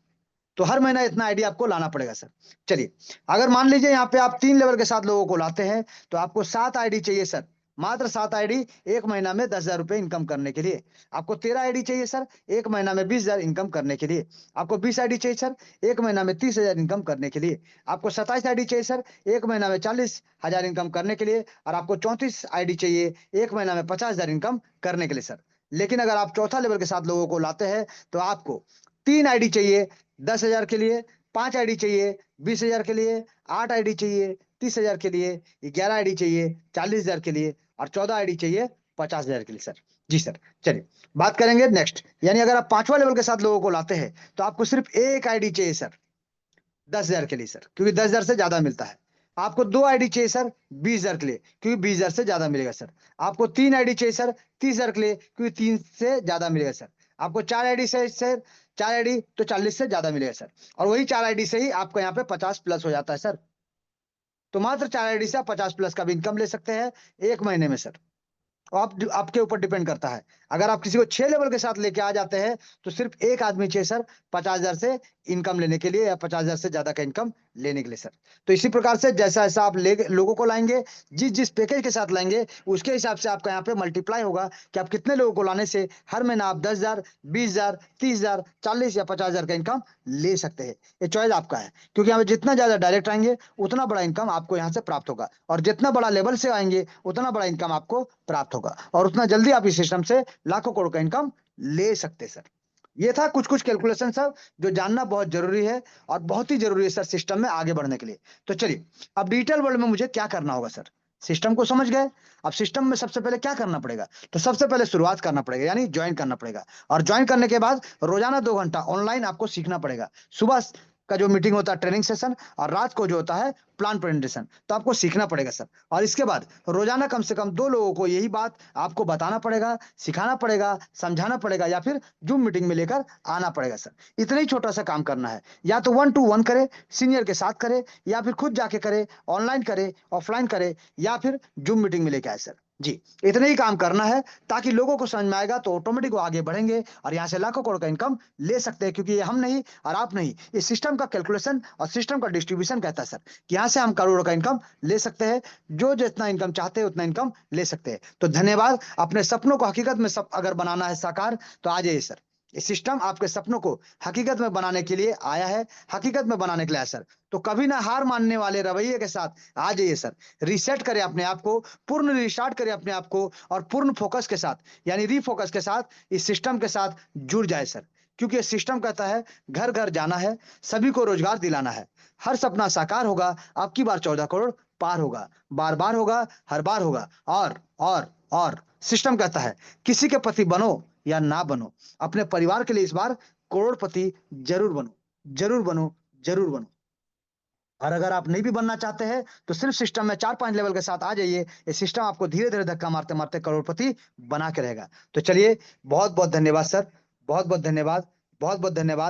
तो हर महीना इतना आईडी आपको लाना पड़ेगा सर। चलिए, अगर मान लीजिए यहाँ पे आप 3 लेवल के साथ लोगों को लाते हैं, तो आपको 7 आईडी चाहिए सर, मात्र 7 आईडी एक महीना में 10,000 रुपए इनकम करने के लिए। आपको 13 आईडी चाहिए सर, एक महीना में 20,000 इनकम करने के लिए। आपको 20 आईडी चाहिए सर, एक महीना में 30,000 इनकम करने के लिए। आपको 27 आईडी चाहिए सर, एक महीना में 40,000 इनकम करने के लिए। और आपको 34 आईडी चाहिए, एक महीना में 50,000 इनकम करने के लिए सर। लेकिन अगर आप चौथा लेवल के साथ लोगों को लाते हैं, तो आपको 3 आईडी चाहिए 10,000 के लिए, 5 आईडी चाहिए 20,000 के लिए, 8 आईडी चाहिए 30,000 के लिए, 11 आईडी चाहिए 40,000 के लिए, और 14 आईडी चाहिए 50,000 के लिए सर। जी सर। चलिए, बात करेंगे नेक्स्ट, यानी अगर आप 5वां लेवल के साथ लोगों को लाते हैं, तो आपको सिर्फ एक आईडी चाहिए सर 10,000 के लिए सर, क्योंकि 10,000 से ज्यादा मिलता है। आपको 2 आईडी चाहिए सर 20,000 के लिए, क्योंकि 20,000 से ज्यादा मिलेगा सर। आपको 3 आईडी चाहिए सर 30,000 के लिए, क्योंकि 3 से ज्यादा मिलेगा सर। आपको 4 आईडी से सर, 4 आईडी तो 40 से ज्यादा मिलेगा सर। और वही 4 आईडी से ही आपको यहाँ पे 50 प्लस हो जाता है सर। तो मात्र 4 आईडी से आप 50 प्लस का भी इनकम ले सकते हैं एक महीने में सर। आपके ऊपर डिपेंड करता है। अगर आप किसी को 6 लेवल के साथ लेके आ जाते हैं, तो सिर्फ एक आदमी चाहिए सर 50,000 से इनकम लेने के लिए, या 50,000 से ज्यादा का इनकम लेने के लिए सर। तो इसी प्रकार से जैसा जैसा आप लोगों को लाएंगे, जिस जिस पैकेज के साथ लाएंगे, उसके हिसाब से आपका यहाँ पे मल्टीप्लाई होगा कि आप कितने लोगों को लाने से हर महीना आप 10,000, 20,000, 30,000, 40 या 50,000 का इनकम ले सकते हैं। ये चॉइस आपका है, क्योंकि यहाँ पे जितना ज्यादा डायरेक्ट आएंगे, उतना बड़ा इनकम आपको यहाँ से प्राप्त होगा, और जितना बड़ा लेवल से आएंगे, उतना बड़ा इनकम आपको प्राप्त होगा, और उतना जल्दी आप इस सिस्टम से लाखों करोड़ का इनकम ले सकते हैं सर। ये था कुछ कुछ कैलकुलेशन सर, जो जानना बहुत जरूरी है, और बहुत ही जरूरी है सर सिस्टम में आगे बढ़ने के लिए। तो चलिए, अब डिजिटल वर्ल्ड में मुझे क्या करना होगा सर। सिस्टम को समझ गए। अब सिस्टम में सबसे पहले क्या करना पड़ेगा, तो सबसे पहले शुरुआत करना पड़ेगा, यानी ज्वाइन करना पड़ेगा। और ज्वाइन करने के बाद रोजाना 2 घंटा ऑनलाइन आपको सीखना पड़ेगा। सुबह का जो मीटिंग होता है ट्रेनिंग सेशन, और रात को जो होता है प्लान प्रेजेंटेशन, तो आपको सीखना पड़ेगा सर। और इसके बाद रोजाना कम से कम 2 लोगों को यही बात आपको बताना पड़ेगा, सिखाना पड़ेगा, समझाना पड़ेगा, या फिर जूम मीटिंग में लेकर आना पड़ेगा सर। इतना ही छोटा सा काम करना है। या तो 1 to 1 करे, सीनियर के साथ करे, या फिर खुद जाके करे, ऑनलाइन करे, ऑफलाइन करे, या फिर जूम मीटिंग में लेके आए सर। जी, इतने ही काम करना है, ताकि लोगों को समझ में आएगा, तो ऑटोमेटिक वो आगे बढ़ेंगे और यहाँ से लाखों करोड़ का इनकम ले सकते हैं। क्योंकि ये हम नहीं और आप नहीं, ये सिस्टम का कैलकुलेशन और सिस्टम का डिस्ट्रीब्यूशन कहता है सर, कि यहाँ से हम करोड़ों का इनकम ले सकते हैं। जो जितना इनकम चाहते हैं उतना इनकम ले सकते हैं। तो धन्यवाद। अपने सपनों को हकीकत में सब अगर बनाना है साकार, तो आ जाइए सर। ये सिस्टम आपके सपनों को हकीकत में बनाने के लिए आया है, हकीकत में बनाने के लिए आया सर। तो कभी ना हार मानने वाले रवैये के साथ आ जाइए सर। रीसेट करें अपने आप को, पूर्ण रिस्टार्ट करें अपने आप को, और पूर्ण फोकस के साथ, यानी रीफोकस के साथ इस सिस्टम के साथ जुड़ जाए सर। क्योंकि ये सिस्टम कहता है घर घर जाना है, सभी को रोजगार दिलाना है, हर सपना साकार होगा, आपकी बार 14 करोड़ पार होगा, बार बार होगा, हर बार होगा। और सिस्टम कहता है किसी के पति बनो या ना बनो, अपने परिवार के लिए इस बार करोड़पति जरूर बनो, जरूर बनो, जरूर बनो। और अगर आप नहीं भी बनना चाहते हैं, तो सिर्फ सिस्टम में 4-5 लेवल के साथ आ जाइए। ये सिस्टम आपको धीरे धीरे धक्का मारते मारते करोड़पति बना के रहेगा। तो चलिए, बहुत बहुत धन्यवाद सर, बहुत बहुत धन्यवाद, बहुत बहुत धन्यवाद।